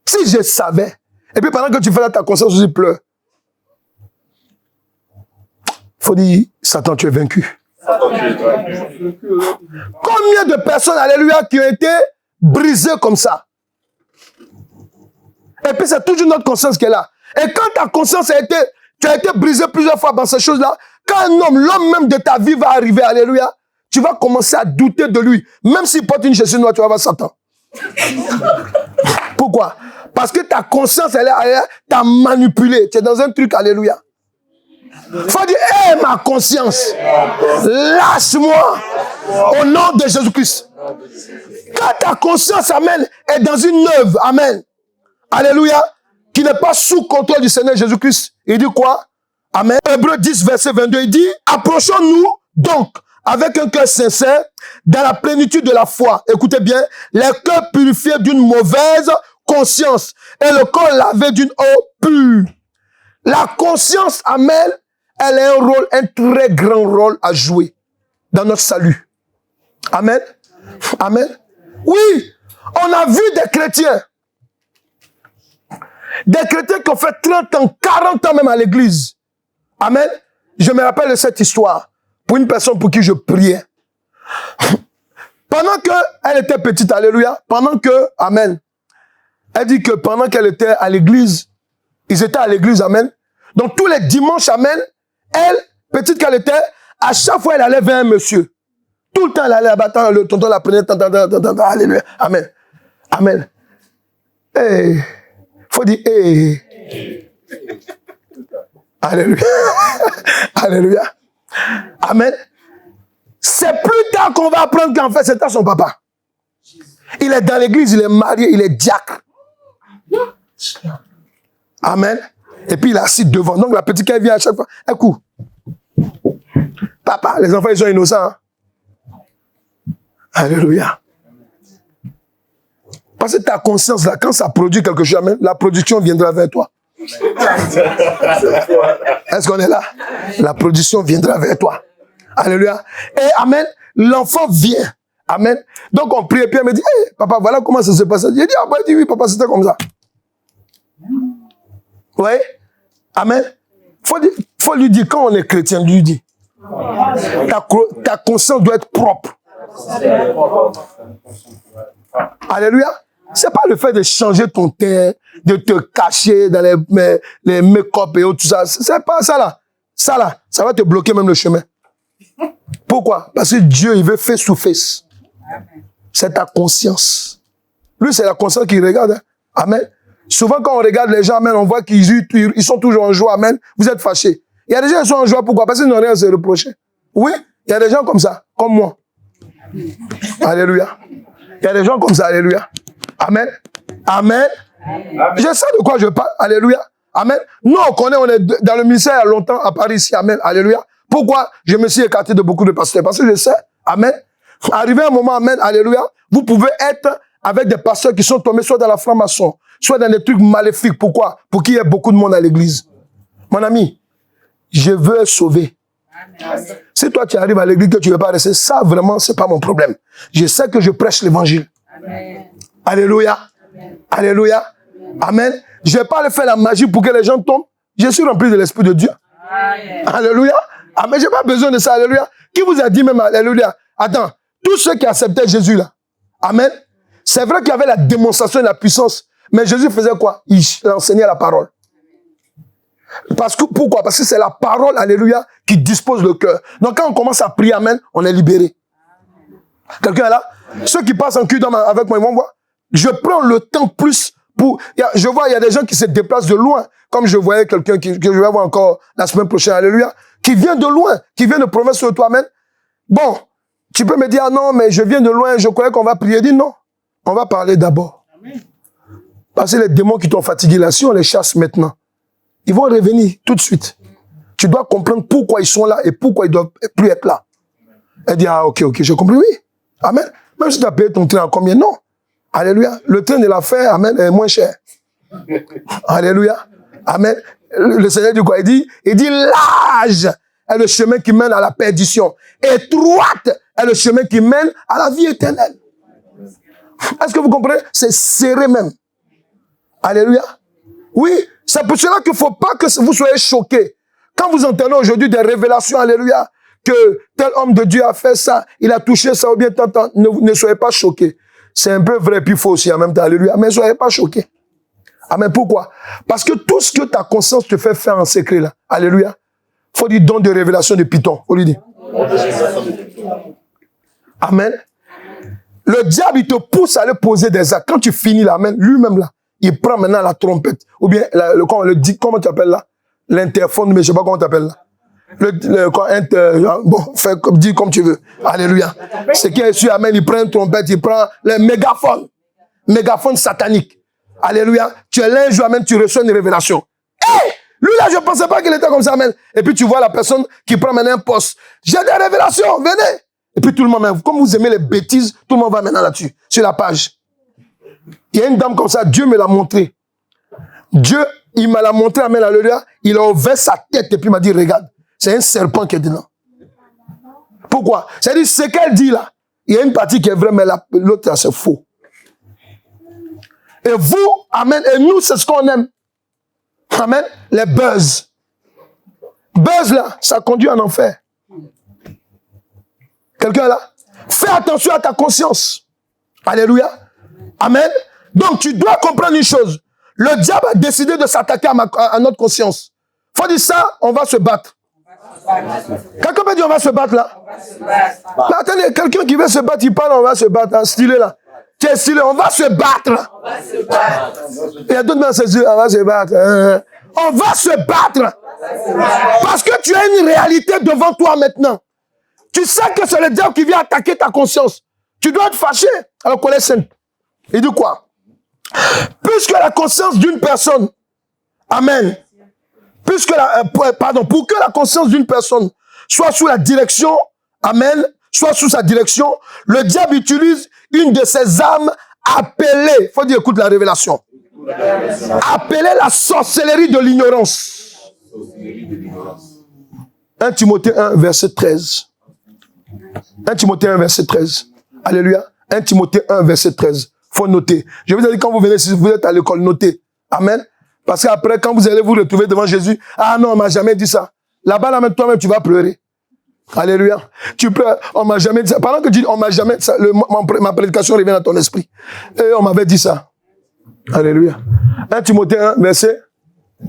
Si je savais. Et puis pendant que tu fais là, ta conscience aussi pleure. Il faut dire, Satan, tu es vaincu. Combien de personnes, alléluia, qui ont été brisées comme ça? Et puis c'est toujours notre conscience qui est là. Et quand ta conscience tu as été brisé plusieurs fois dans ces choses-là, quand un homme, l'homme même de ta vie va arriver, alléluia, tu vas commencer à douter de lui. Même s'il porte une chaussure noire, tu vas voir Satan. Pourquoi? Parce que ta conscience, elle t'a manipulé. Tu es dans un truc, alléluia. Faut dire, hé, ma conscience, lâche-moi au nom de Jésus-Christ. Quand ta conscience, amen, est dans une œuvre, amen, alléluia, qui n'est pas sous contrôle du Seigneur Jésus-Christ. Il dit quoi? Amen. Hébreux 10, verset 22, il dit, approchons-nous donc avec un cœur sincère dans la plénitude de la foi. Écoutez bien, les cœurs purifiés d'une mauvaise conscience et le corps lavé d'une eau pure. La conscience, amen, elle a un très grand rôle à jouer dans notre salut. Amen. Amen. Oui, on a vu des chrétiens qui ont fait 30 ans, 40 ans même à l'église. Amen. Je me rappelle de cette histoire pour une personne pour qui je priais. Pendant qu'elle était petite, alléluia, amen, elle dit que pendant qu'elle était à l'église, ils étaient à l'église, amen. Donc tous les dimanches, amen, elle, petite qu'elle était, à chaque fois elle allait vers un monsieur. Tout le temps elle allait abattre, le tonton la prenait, alléluia, amen, amen. Hey. Faut dire, hey. Alléluia. Alléluia. Amen. C'est plus tard qu'on va apprendre qu'en fait, c'était son papa. Il est dans l'église, il est marié, il est diacre. Amen. Et puis il est assis devant. Donc la petite qui vient à chaque fois, elle court. Papa, les enfants, ils sont innocents. Hein? Alléluia. Parce que ta conscience, là, quand ça produit quelque chose, amen, la production viendra vers toi. Est-ce qu'on est là? La production viendra vers toi. Alléluia. Et amen, l'enfant vient. Amen. Donc on prie et puis elle me dit, hey, papa, voilà comment ça se passe. J'ai dit, ah ben, oui, papa, c'était comme ça. Oui. Amen. Faut lui dire, quand on est chrétien, lui dit. Ta conscience doit être propre. Alléluia. C'est pas le fait de changer ton teint, de te cacher dans les make-up et tout ça. C'est pas ça là. Ça va te bloquer même le chemin. Pourquoi? Parce que Dieu, il veut face to face. C'est ta conscience. Lui, c'est la conscience qui regarde. Hein. Amen. Souvent, quand on regarde les gens, amen, on voit qu'ils sont toujours en joie. Amen. Vous êtes fâchés. Il y a des gens qui sont en joie. Pourquoi? Parce qu'ils n'ont rien à se reprocher. Oui, il y a des gens comme ça, comme moi. Alléluia. Il y a des gens comme ça. Alléluia. Amen. Amen. Je sais de quoi je parle. Alléluia. Amen. Nous, on est dans le ministère il y a longtemps à Paris ici. Amen. Alléluia. Pourquoi je me suis écarté de beaucoup de pasteurs? Parce que je sais. Amen. Arrivé un moment, amen. Alléluia. Vous pouvez être avec des pasteurs qui sont tombés soit dans la franc-maçon, soit dans des trucs maléfiques. Pourquoi? Pour qu'il y ait beaucoup de monde à l'église. Mon ami, je veux être sauvé. Amen. Si toi, tu arrives à l'église que tu ne veux pas rester, ça, vraiment, c'est pas mon problème. Je sais que je prêche l'évangile. Amen. Alléluia. Amen. Alléluia. Amen. Je ne vais pas faire la magie pour que les gens tombent. Je suis rempli de l'Esprit de Dieu. Amen. Alléluia. Amen. Je n'ai pas besoin de ça. Alléluia. Qui vous a dit même Alléluia? Attends. Tous ceux qui acceptaient Jésus là. Amen. C'est vrai qu'il y avait la démonstration de la puissance. Mais Jésus faisait quoi? Il enseignait la parole. Pourquoi? Parce que c'est la parole, alléluia, qui dispose le cœur. Donc quand on commence à prier, amen, on est libéré. Quelqu'un est là? Ceux qui passent en cul avec moi, ils vont voir. Je prends le temps plus pour... Je vois, il y a des gens qui se déplacent de loin. Comme je voyais quelqu'un que je vais voir encore la semaine prochaine, alléluia, qui vient de loin, qui vient de province sur toi, amen. Bon, tu peux me dire, ah non, mais je viens de loin, je croyais qu'on va prier. Dis non, on va parler d'abord. Parce que les démons qui t'ont fatigué là, si on les chasse maintenant, ils vont revenir tout de suite. Tu dois comprendre pourquoi ils sont là et pourquoi ils ne doivent plus être là. Elle dit, ah ok, j'ai compris, oui. Amen. Même si tu as payé ton train à combien? Non. Alléluia. Le train de l'affaire, amen, est moins cher. Alléluia. Amen. Le Seigneur dit quoi? Il dit, large est le chemin qui mène à la perdition. Étroite est le chemin qui mène à la vie éternelle. Est-ce que vous comprenez? C'est serré même. Alléluia. Oui, c'est pour cela qu'il ne faut pas que vous soyez choqués. Quand vous entendez aujourd'hui des révélations, alléluia, que tel homme de Dieu a fait ça, il a touché ça ou bien tant, ne soyez pas choqués. C'est un peu vrai puis faux aussi en même temps, alléluia, mais ne soyez pas choqués. Amen. Pourquoi? Parce que tout ce que ta conscience te fait faire en secret, là, alléluia, faut dire don de révélation de Python. Faut lui dire. Amen. Le diable, il te pousse à aller poser des actes. Quand tu finis là, amen, lui-même là, il prend maintenant la trompette. Ou bien, comment tu appelles là? L'interphone, mais je ne sais pas comment tu appelles là. Bon, dis comme tu veux. Alléluia. Ce qui est sûr, amen, il prend une trompette, il prend le mégaphone. Mégaphone satanique. Alléluia. Tu es là un jour, amen, tu reçois une révélation. Hé! Lui là, je ne pensais pas qu'il était comme ça, amen. Et puis tu vois la personne qui prend maintenant un poste. J'ai des révélations, venez. Et puis tout le monde, comme vous aimez les bêtises, tout le monde va maintenant là-dessus, sur la page. Il y a une dame comme ça, Dieu me l'a montré. Dieu, il m'a l'a montré, amen, alléluia. Il a ouvert sa tête et puis il m'a dit, regarde, c'est un serpent qui est dedans. Pourquoi? C'est-à-dire, ce qu'elle dit là, il y a une partie qui est vraie, mais l'autre là, c'est faux. Et vous, amen, et nous, c'est ce qu'on aime. Amen, les buzz. Buzz là, ça conduit en enfer. Quelqu'un là? Fais attention à ta conscience. Alléluia. Amen. Donc, tu dois comprendre une chose. Le diable a décidé de s'attaquer à notre conscience. Faut dire ça, on va se battre. Quelqu'un peut dire on va se battre là? Là, attendez, quelqu'un qui veut se battre, il parle, on va se battre. Hein, stylé là. Tu es stylé, on va se battre. Il y a d'autres dans ses yeux, on va se battre. On va se battre. Parce que tu as une réalité devant toi maintenant. Tu sais que c'est le diable qui vient attaquer ta conscience. Tu dois être fâché. Alors, Colossiens. Il dit quoi? Puisque la conscience d'une personne, amen, pour que la conscience d'une personne soit sous la direction, amen, soit sous sa direction, le diable utilise une de ses armes appelée, faut dire, écoute la révélation, appelée la sorcellerie de l'ignorance. 1 Timothée 1, verset 13. 1 Timothée 1, verset 13. Alléluia. 1 Timothée 1, verset 13. Faut noter. Je vous ai dit, quand vous venez, si vous êtes à l'école, notez. Amen. Parce qu'après, quand vous allez vous retrouver devant Jésus, ah non, on m'a jamais dit ça. Là-bas, là, même toi-même, tu vas pleurer. Alléluia. Tu peux, on m'a jamais dit ça. Pendant que tu dis, on m'a jamais dit ça, ma prédication revient à ton esprit. Et on m'avait dit ça. Alléluia. 1 Timothée 1, verset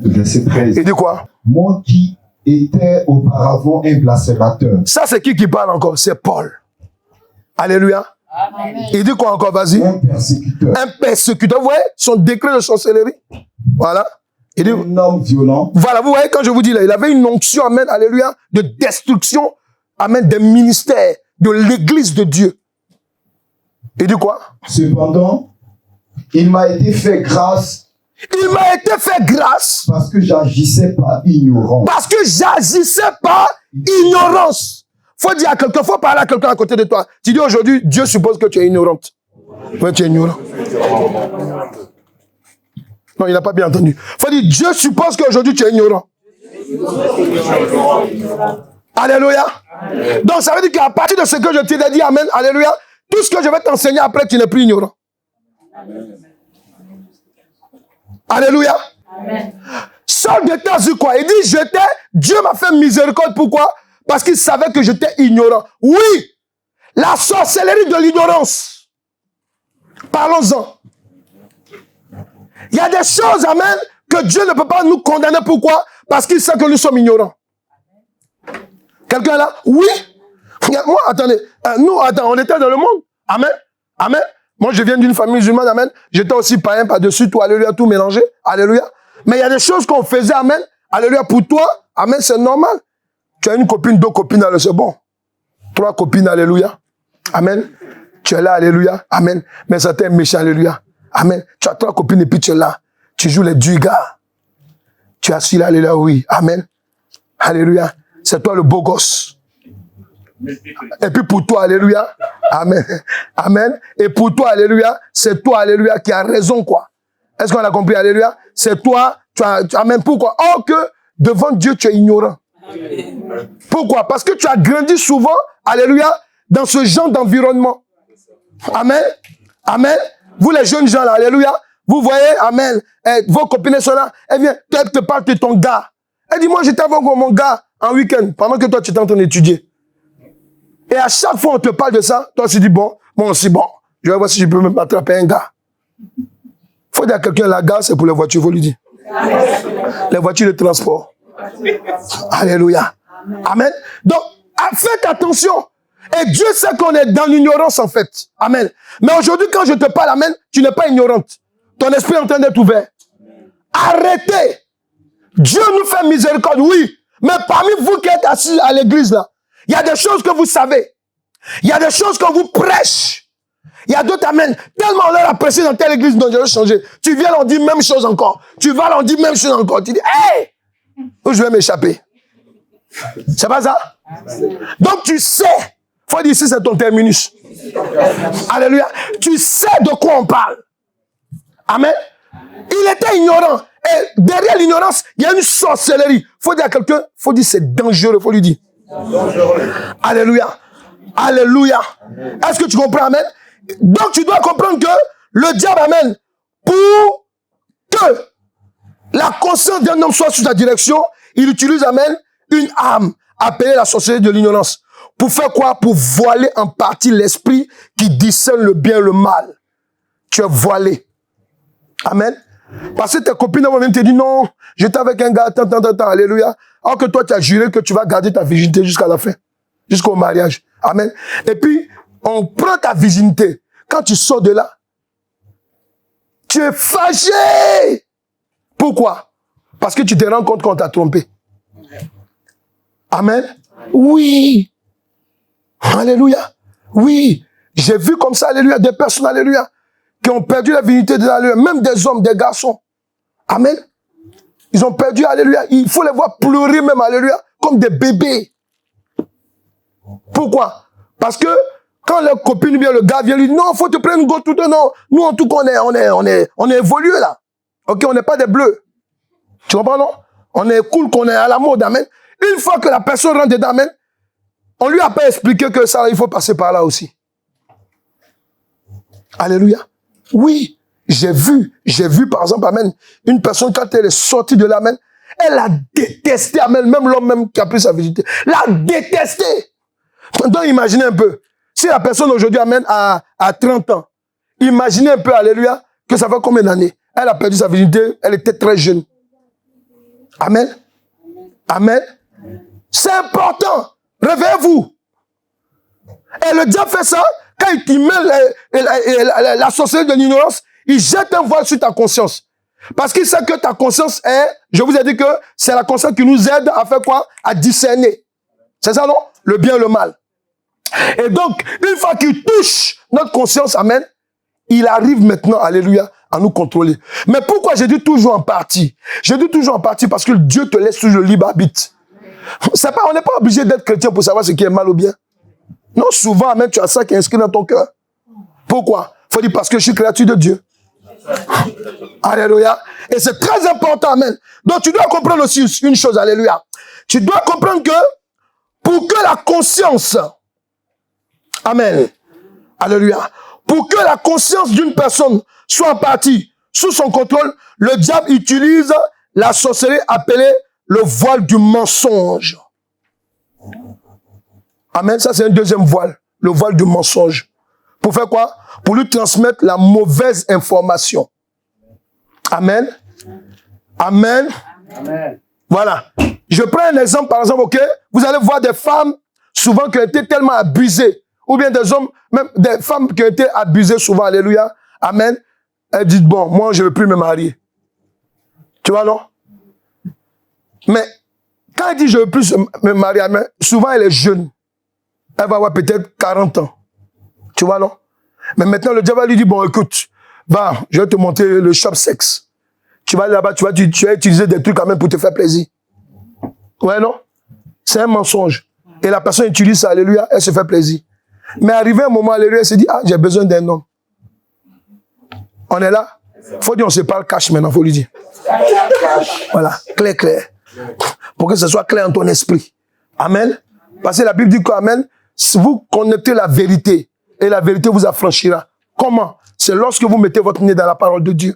13. Il dit quoi? Moi qui étais auparavant un blasphémateur. Ça, c'est qui parle encore? C'est Paul. Alléluia. Amen. Il dit quoi encore? Vas-y. Un persécuteur. Un persécuteur. Vous voyez son décret de sorcellerie. Voilà. Il dit, un homme violent. Voilà, vous voyez, quand je vous dis là, il avait une onction, amen, alléluia, de destruction, amen, des ministères, de l'église de Dieu. Il dit quoi? Cependant, il m'a été fait grâce. Il m'a été fait grâce. Parce que j'agissais par ignorance. Parce que j'agissais par ignorance. Faut dire à quelqu'un, faut parler à quelqu'un à côté de toi. Tu dis aujourd'hui, Dieu suppose que tu es ignorante. Ouais, tu es ignorant. Non, il n'a pas bien entendu. Faut dire, Dieu suppose qu'aujourd'hui tu es ignorant. Alléluia. Donc ça veut dire qu'à partir de ce que je t'ai dit, amen, alléluia, tout ce que je vais t'enseigner après, tu n'es plus ignorant. Alléluia. Saul de Tarse quoi? Il dit, Dieu m'a fait miséricorde. Pourquoi? Parce qu'il savait que j'étais ignorant. Oui, la sorcellerie de l'ignorance. Parlons-en. Il y a des choses, amen, que Dieu ne peut pas nous condamner. Pourquoi? Parce qu'il sait que nous sommes ignorants. Quelqu'un là? Oui. Moi, attendez. On était dans le monde. Amen. Amen. Moi, je viens d'une famille musulmane. Amen. J'étais aussi païen par-dessus tout. Alléluia, tout mélangé. Alléluia. Mais il y a des choses qu'on faisait. Amen. Alléluia. Pour toi, amen, c'est normal. Tu as une copine, 2 copines, c'est bon. 3 copines, alléluia. Amen. Tu es là, alléluia. Amen. Mais ça t'est méchant, alléluia. Amen. Tu as 3 copines et puis tu es là. Tu joues les du gars. Tu as assis là, alléluia, oui. Amen. Alléluia. C'est toi le beau gosse. Et puis pour toi, alléluia. Amen. Amen. Et pour toi, alléluia, c'est toi, alléluia, qui a raison, quoi. Est-ce qu'on a compris, alléluia? C'est toi, amen. Pourquoi? Or que devant Dieu, tu es ignorant. Pourquoi? Parce que tu as grandi souvent, alléluia, dans ce genre d'environnement. Amen. Amen. Vous les jeunes gens là, alléluia, vous voyez, amen, vos copines sont là, elle vient, elle te parle de ton gars. Elle dit, moi j'étais avec mon gars en week-end, pendant que toi tu es en train d'étudier. Et à chaque fois on te parle de ça, toi tu dis, bon, moi aussi, bon, je vais voir si je peux me attraper un gars. Faut dire à quelqu'un, la gare c'est pour les voitures, faut lui dire. Les voitures de transport. Alléluia. Amen. Donc, faites attention. Et Dieu sait qu'on est dans l'ignorance en fait. Amen. Mais aujourd'hui, quand je te parle, amen, tu n'es pas ignorante. Ton esprit est en train d'être ouvert. Arrêtez. Dieu nous fait miséricorde, oui. Mais parmi vous qui êtes assis à l'église là, il y a des choses que vous savez. Il y a des choses que vous prêchez. Il y a d'autres, amen. Tellement on leur a prêché dans telle église dont je vais changer. Tu viens leur dire même chose encore. Tu vas leur dire même chose encore. Tu dis, hey! Où je vais m'échapper. C'est pas ça? Donc tu sais. Faut dire ici, c'est ton terminus. Alléluia. Tu sais de quoi on parle. Amen. Il était ignorant. Et derrière l'ignorance, il y a une sorcellerie. Faut dire à quelqu'un, faut dire c'est dangereux. Faut lui dire. Alléluia. Alléluia. Est-ce que tu comprends, amen? Donc tu dois comprendre que le diable, amen, pour que la conscience d'un homme soit sous ta direction, il utilise, amen, une arme appelée la sorcellerie de l'ignorance. Pour faire quoi? Pour voiler en partie l'esprit qui discerne le bien et le mal. Tu es voilé. Amen. Parce que tes copines vont venir te dire non, j'étais avec un gars, alléluia. Alors que toi, tu as juré que tu vas garder ta virginité jusqu'à la fin. Jusqu'au mariage. Amen. Et puis, on prend ta virginité. Quand tu sors de là, tu es fâché. Pourquoi? Parce que tu te rends compte qu'on t'a trompé. Amen. Oui. Alléluia. Oui. J'ai vu comme ça, alléluia, des personnes, alléluia, qui ont perdu la virginité de l'alléluia. Même des hommes, des garçons. Amen. Ils ont perdu, alléluia. Il faut les voir pleurer même, alléluia, comme des bébés. Pourquoi? Parce que quand leur copine vient, le gars vient lui dire, non, faut te prendre une gosse tout le non. Nous, en tout cas, on est évolué là. Ok, on n'est pas des bleus. Tu comprends, non? On est cool, qu'on est à la mode, amen. Une fois que la personne rentre dedans, amen, on lui a pas expliqué que ça, il faut passer par là aussi. Alléluia. Oui, j'ai vu, par exemple, amen, une personne, quand elle est sortie de là, amen, Elle a détesté, amen, même l'homme même qui a pris sa virginité, l'a détesté. Donc imaginez un peu, si la personne aujourd'hui, amen, a 30 ans, imaginez un peu, alléluia, que ça fait combien d'années? Elle a perdu sa virginité, elle était très jeune. Amen. Amen. C'est important. Réveillez-vous. Et le diable fait ça, quand il t'y met la sorcellerie de l'ignorance, il jette un voile sur ta conscience. Parce qu'il sait que ta conscience est, je vous ai dit que c'est la conscience qui nous aide à faire quoi? À discerner. C'est ça, non? Le bien et le mal. Et donc, une fois qu'il touche notre conscience, amen, il arrive maintenant, alléluia, à nous contrôler. Mais pourquoi j'ai dit toujours en partie? J'ai dit toujours en partie parce que Dieu te laisse toujours le libre arbitre. C'est pas, on n'est pas obligé d'être chrétien pour savoir ce qui est mal ou bien. Non, souvent, amen, tu as ça qui est inscrit dans ton cœur. Pourquoi? Faut dire parce que je suis créature de Dieu. Alléluia. Et c'est très important, amen. Donc tu dois comprendre aussi une chose, alléluia. Tu dois comprendre que pour que la conscience, amen, alléluia, pour que la conscience d'une personne soit en partie sous son contrôle, le diable utilise la sorcellerie appelée le voile du mensonge. Amen, ça c'est un deuxième voile, le voile du mensonge. Pour faire quoi? Pour lui transmettre la mauvaise information. Amen. Amen. Amen. Voilà. Je prends un exemple, par exemple, ok? Vous allez voir des femmes, souvent, qui ont été tellement abusées. Ou bien des hommes, même des femmes qui ont été abusées souvent, alléluia. Amen. Elles disent, bon, moi, je ne veux plus me marier. Tu vois, non? Mais, quand elle dit, je ne veux plus me marier, amen, souvent, elle est jeune. Elle va avoir peut-être 40 ans. Tu vois, non? Mais maintenant, le diable lui dit, bon, écoute, va, je vais te montrer le shop sexe. Tu vas aller là-bas, tu vas utiliser des trucs quand même pour te faire plaisir. Ouais, non? C'est un mensonge. Et la personne utilise ça, alléluia, elle se fait plaisir. Mais arrivé un moment, alléluia, elle se dit, ah, j'ai besoin d'un homme. On est là? Faut dire, on se parle cash maintenant, faut lui dire. Voilà, clair, clair. Pour que ce soit clair en ton esprit. Amen. Parce que la Bible dit quoi, amen? Si vous connaissez la vérité, et la vérité vous affranchira. Comment? C'est lorsque vous mettez votre nez dans la parole de Dieu.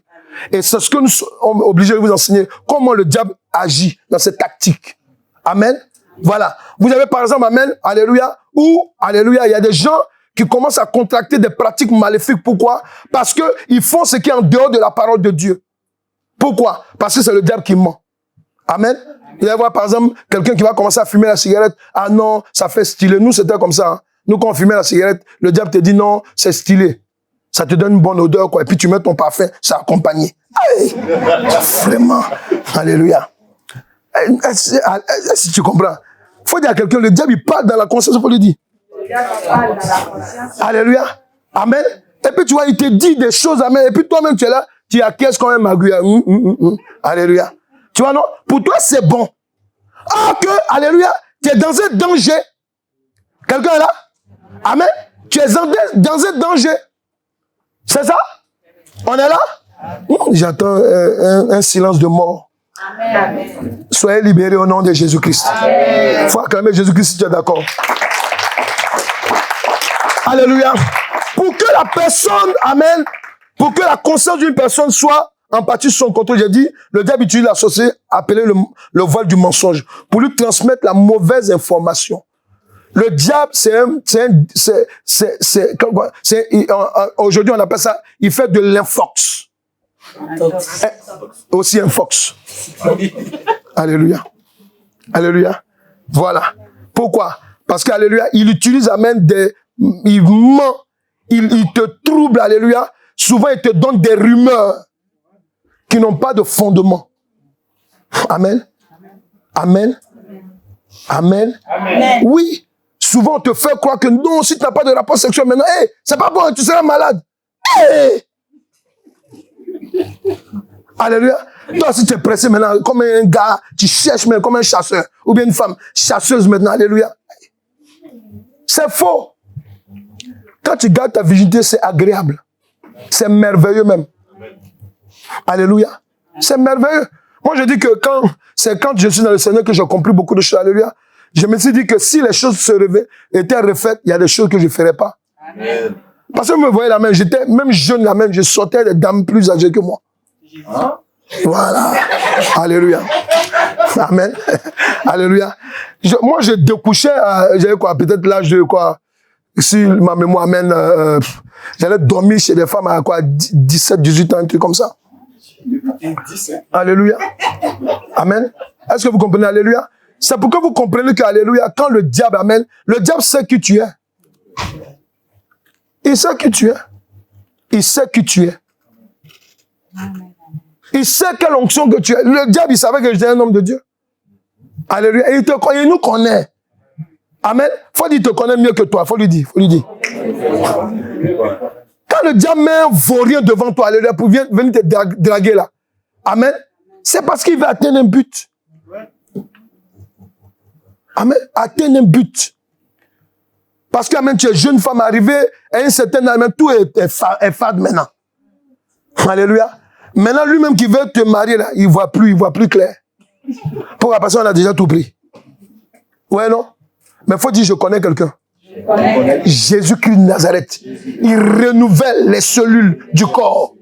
Et c'est ce que nous sommes obligés de vous enseigner. Comment le diable agit dans cette tactique. Amen. Voilà. Vous avez par exemple, amen, alléluia, ou, alléluia, il y a des gens qui commencent à contracter des pratiques maléfiques. Pourquoi? Parce qu'ils font ce qui est en dehors de la parole de Dieu. Pourquoi? Parce que c'est le diable qui ment. Amen. Il va y avoir par exemple quelqu'un qui va commencer à fumer la cigarette. Ah non, ça fait stylé. Nous, c'était comme ça. Hein. Nous, quand on fumait la cigarette, le diable te dit non, c'est stylé. Ça te donne une bonne odeur, quoi. Et puis tu mets ton parfum, ça accompagné. Hey, vraiment. Alléluia. Si tu comprends. Faut dire à quelqu'un, le diable, il parle dans la conscience, il faut lui dire. Alléluia. Amen. Et puis tu vois, il te dit des choses, amen. Et puis toi-même, tu es là, tu acquiesces quand même, Alléluia. Tu vois, non? Pour toi, c'est bon. Ah, que, alléluia, tu es dans un danger. Quelqu'un est là? Amen. Tu es dans un danger. C'est ça? On est là? J'attends un silence de mort. Amen. Soyez libérés au nom de Jésus-Christ. Il faut acclamer Jésus-Christ si tu es d'accord. Alléluia. Pour que la personne, amen, pour que la conscience d'une personne soit en partie sous son contrôle, j'ai dit, le diable utilise la sorcellerie appelée le voile du mensonge pour lui transmettre la mauvaise information. Le diable, aujourd'hui on appelle ça, il fait de l'infox. Aussi un fox. Alléluia. Alléluia. Voilà. Pourquoi? Parce qu'alléluia, il utilise, amen, il ment, il te trouble, alléluia. Souvent, il te donne des rumeurs qui n'ont pas de fondement. Amen. Amen. Amen. Amen. Oui. Souvent, on te fait croire que non, si tu n'as pas de rapport sexuel maintenant, hey, c'est pas bon, tu seras malade. Hey. Alléluia. Toi, si tu es pressé maintenant, comme un gars, tu cherches maintenant comme un chasseur, ou bien une femme chasseuse maintenant, alléluia. C'est faux. Quand tu gardes ta virginité, c'est agréable. C'est merveilleux même. Alléluia. C'est merveilleux. Moi, je dis que c'est quand je suis dans le Seigneur que j'ai compris beaucoup de choses. Alléluia. Je me suis dit que si les choses étaient refaites, il y a des choses que je ne ferais pas. Amen. Parce que vous me voyez la même, j'étais même jeune la même, je sortais des dames plus âgées que moi. Hein? Voilà. Alléluia. Amen. Alléluia. Moi, j'ai découché, j'avais quoi, peut-être l'âge de quoi, si ma mémoire amène, j'allais dormir chez des femmes à quoi, 17, 18 ans, un truc comme ça. Alléluia. Amen. Est-ce que vous comprenez? Alléluia. C'est pour que vous compreniez que, alléluia, quand le diable amène, le diable sait qui tu es. Il sait qui tu es. Il sait qui tu es. Il sait quelle onction que tu es. Le diable, il savait que j'étais un homme de Dieu. Alléluia. Et il nous connaît. Amen. Faut dire qu'il te connaît mieux que toi. Faut lui dire. Faut lui dire. Quand le diable met un vaurien devant toi, alléluia, pour venir te draguer là. Amen. C'est parce qu'il veut atteindre un but. Amen. Atteindre un but. Parce que, amen, tu es jeune femme arrivée à un certain âge, tout est fade maintenant. Alléluia. Maintenant, lui-même qui veut te marier, là, il voit plus clair. Pourquoi? Parce qu'on a déjà tout pris. Ouais, non? Mais il faut dire, je connais quelqu'un. Jésus-Christ de Nazareth. Il renouvelle les cellules du corps.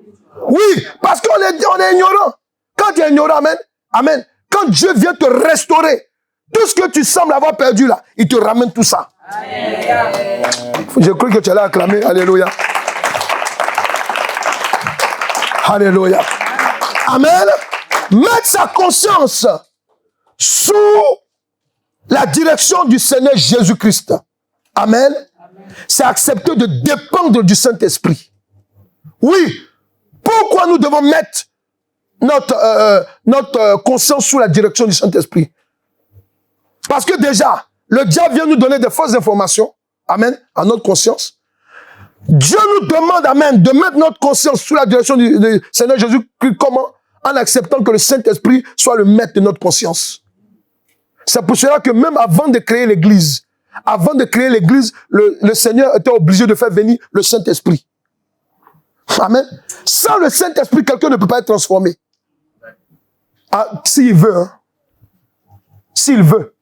Oui, parce qu'on est ignorant. Quand tu es ignorant, amen, amen. Quand Dieu vient te restaurer, tout ce que tu sembles avoir perdu là, il te ramène tout ça. Je crois que tu allais acclamer. Alléluia. Alléluia. Amen. Mettre sa conscience sous la direction du Seigneur Jésus-Christ. Amen. C'est accepter de dépendre du Saint-Esprit. Oui. Pourquoi nous devons mettre notre conscience sous la direction du Saint-Esprit? Parce que déjà, le diable vient nous donner des fausses informations. Amen. À notre conscience. Dieu nous demande, amen, de mettre notre conscience sous la direction du Seigneur Jésus-Christ. Comment? En acceptant que le Saint-Esprit soit le maître de notre conscience. C'est pour cela que même avant de créer l'Église, le Seigneur était obligé de faire venir le Saint-Esprit. Amen. Sans le Saint-Esprit, quelqu'un ne peut pas être transformé. Ah, s'il veut, hein. S'il veut.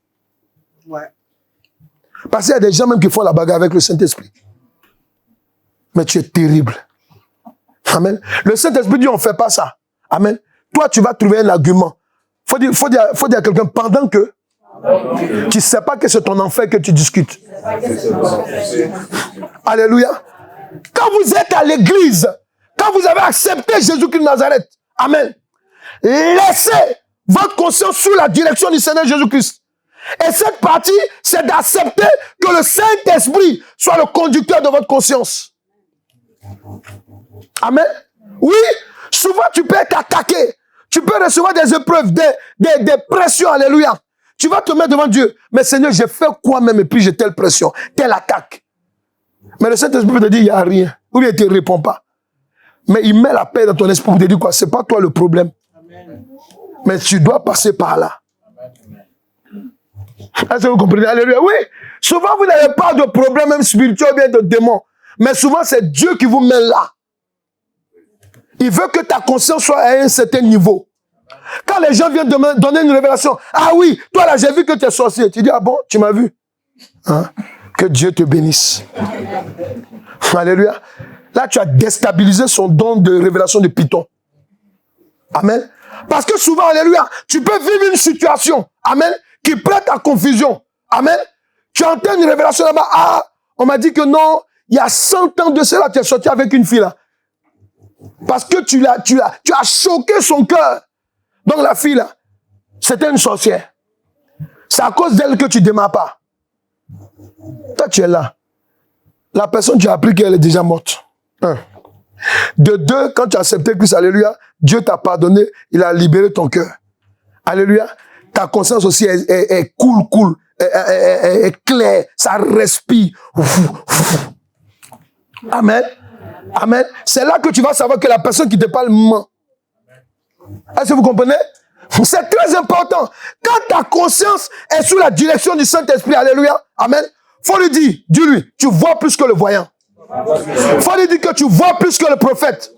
Ouais. Parce qu'il y a des gens même qui font la bagarre avec le Saint-Esprit. Mais tu es terrible. Amen. Le Saint-Esprit dit, on ne fait pas ça. Amen. Toi, tu vas trouver un argument. Faut dire à quelqu'un, pendant que tu ne sais pas que c'est ton enfer que tu discutes. Alléluia. Quand vous êtes à l'église, quand vous avez accepté Jésus-Christ de Nazareth, amen, laissez votre conscience sous la direction du Seigneur Jésus-Christ. Et cette partie, c'est d'accepter que le Saint-Esprit soit le conducteur de votre conscience. Amen. Oui, souvent tu peux être attaqué. Tu peux recevoir des épreuves, des pressions, alléluia. Tu vas te mettre devant Dieu. Mais Seigneur, j'ai fait quoi même et puis j'ai telle pression, telle attaque. Mais le Saint-Esprit peut te dire, il n'y a rien. Ou bien il ne te répond pas. Mais il met la paix dans ton esprit pour te dire quoi? Ce n'est pas toi le problème. Amen. Mais tu dois passer par là. Est-ce que vous comprenez? Alléluia. Oui. Souvent, vous n'avez pas de problème même spirituel ou bien de démon. Mais souvent, c'est Dieu qui vous met là. Il veut que ta conscience soit à un certain niveau. Quand les gens viennent de donner une révélation, ah oui, toi là, j'ai vu que tu es sorcier. Tu dis, ah bon, tu m'as vu? Hein? Que Dieu te bénisse. Alléluia. Là, tu as déstabilisé son don de révélation de Python. Amen. Parce que souvent, alléluia, tu peux vivre une situation, amen, qui prête à confusion. Amen. Tu entends une révélation là-bas, ah, on m'a dit que non, il y a 100 ans de cela, tu es sorti avec une fille là. Parce que tu as choqué son cœur. Donc la fille là, c'était une sorcière. C'est à cause d'elle que tu ne démarres pas. Toi, tu es là. La personne, tu as appris qu'elle est déjà morte. 1. De 2, quand tu as accepté Christ, alléluia, Dieu t'a pardonné, il a libéré ton cœur. Alléluia. Ta conscience aussi est cool, est claire, ça respire. Amen. Amen. C'est là que tu vas savoir que la personne qui te parle ment. Est-ce que vous comprenez? C'est très important. Quand ta conscience est sous la direction du Saint-Esprit, alléluia, amen, faut lui dire, dis-lui, tu vois plus que le voyant. Faut lui dire que tu vois plus que le prophète.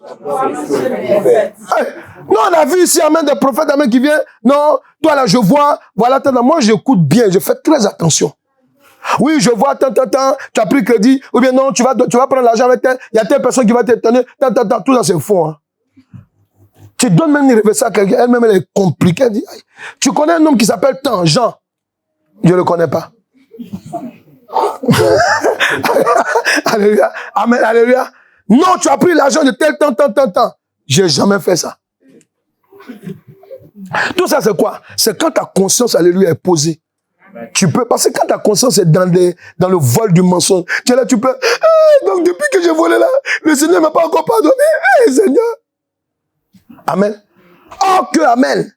Nous, on a vu ici, amen, des prophètes, amen, qui viennent, non, toi là, je vois, voilà, moi, j'écoute bien, je fais très attention. Oui, je vois, tu as pris crédit, ou bien non, tu vas prendre l'argent avec tel, il y a telle personne qui va te donner, tout ça c'est faux. Hein. Tu donnes même une révélation à quelqu'un, elle-même, elle est compliquée. Elle dit, tu connais un homme qui s'appelle tant, Jean? Je ne le connais pas. Alléluia. Amen, alléluia. Non, tu as pris l'argent de tel temps. J'ai jamais fait ça. Tout ça, c'est quoi? C'est quand ta conscience, alléluia, est posée. Tu peux, parce que quand ta conscience est dans le vol du mensonge, tu es là, tu peux, donc depuis que j'ai volé là, le Seigneur ne m'a pas encore pardonné. Seigneur. Amen. Or que, amen,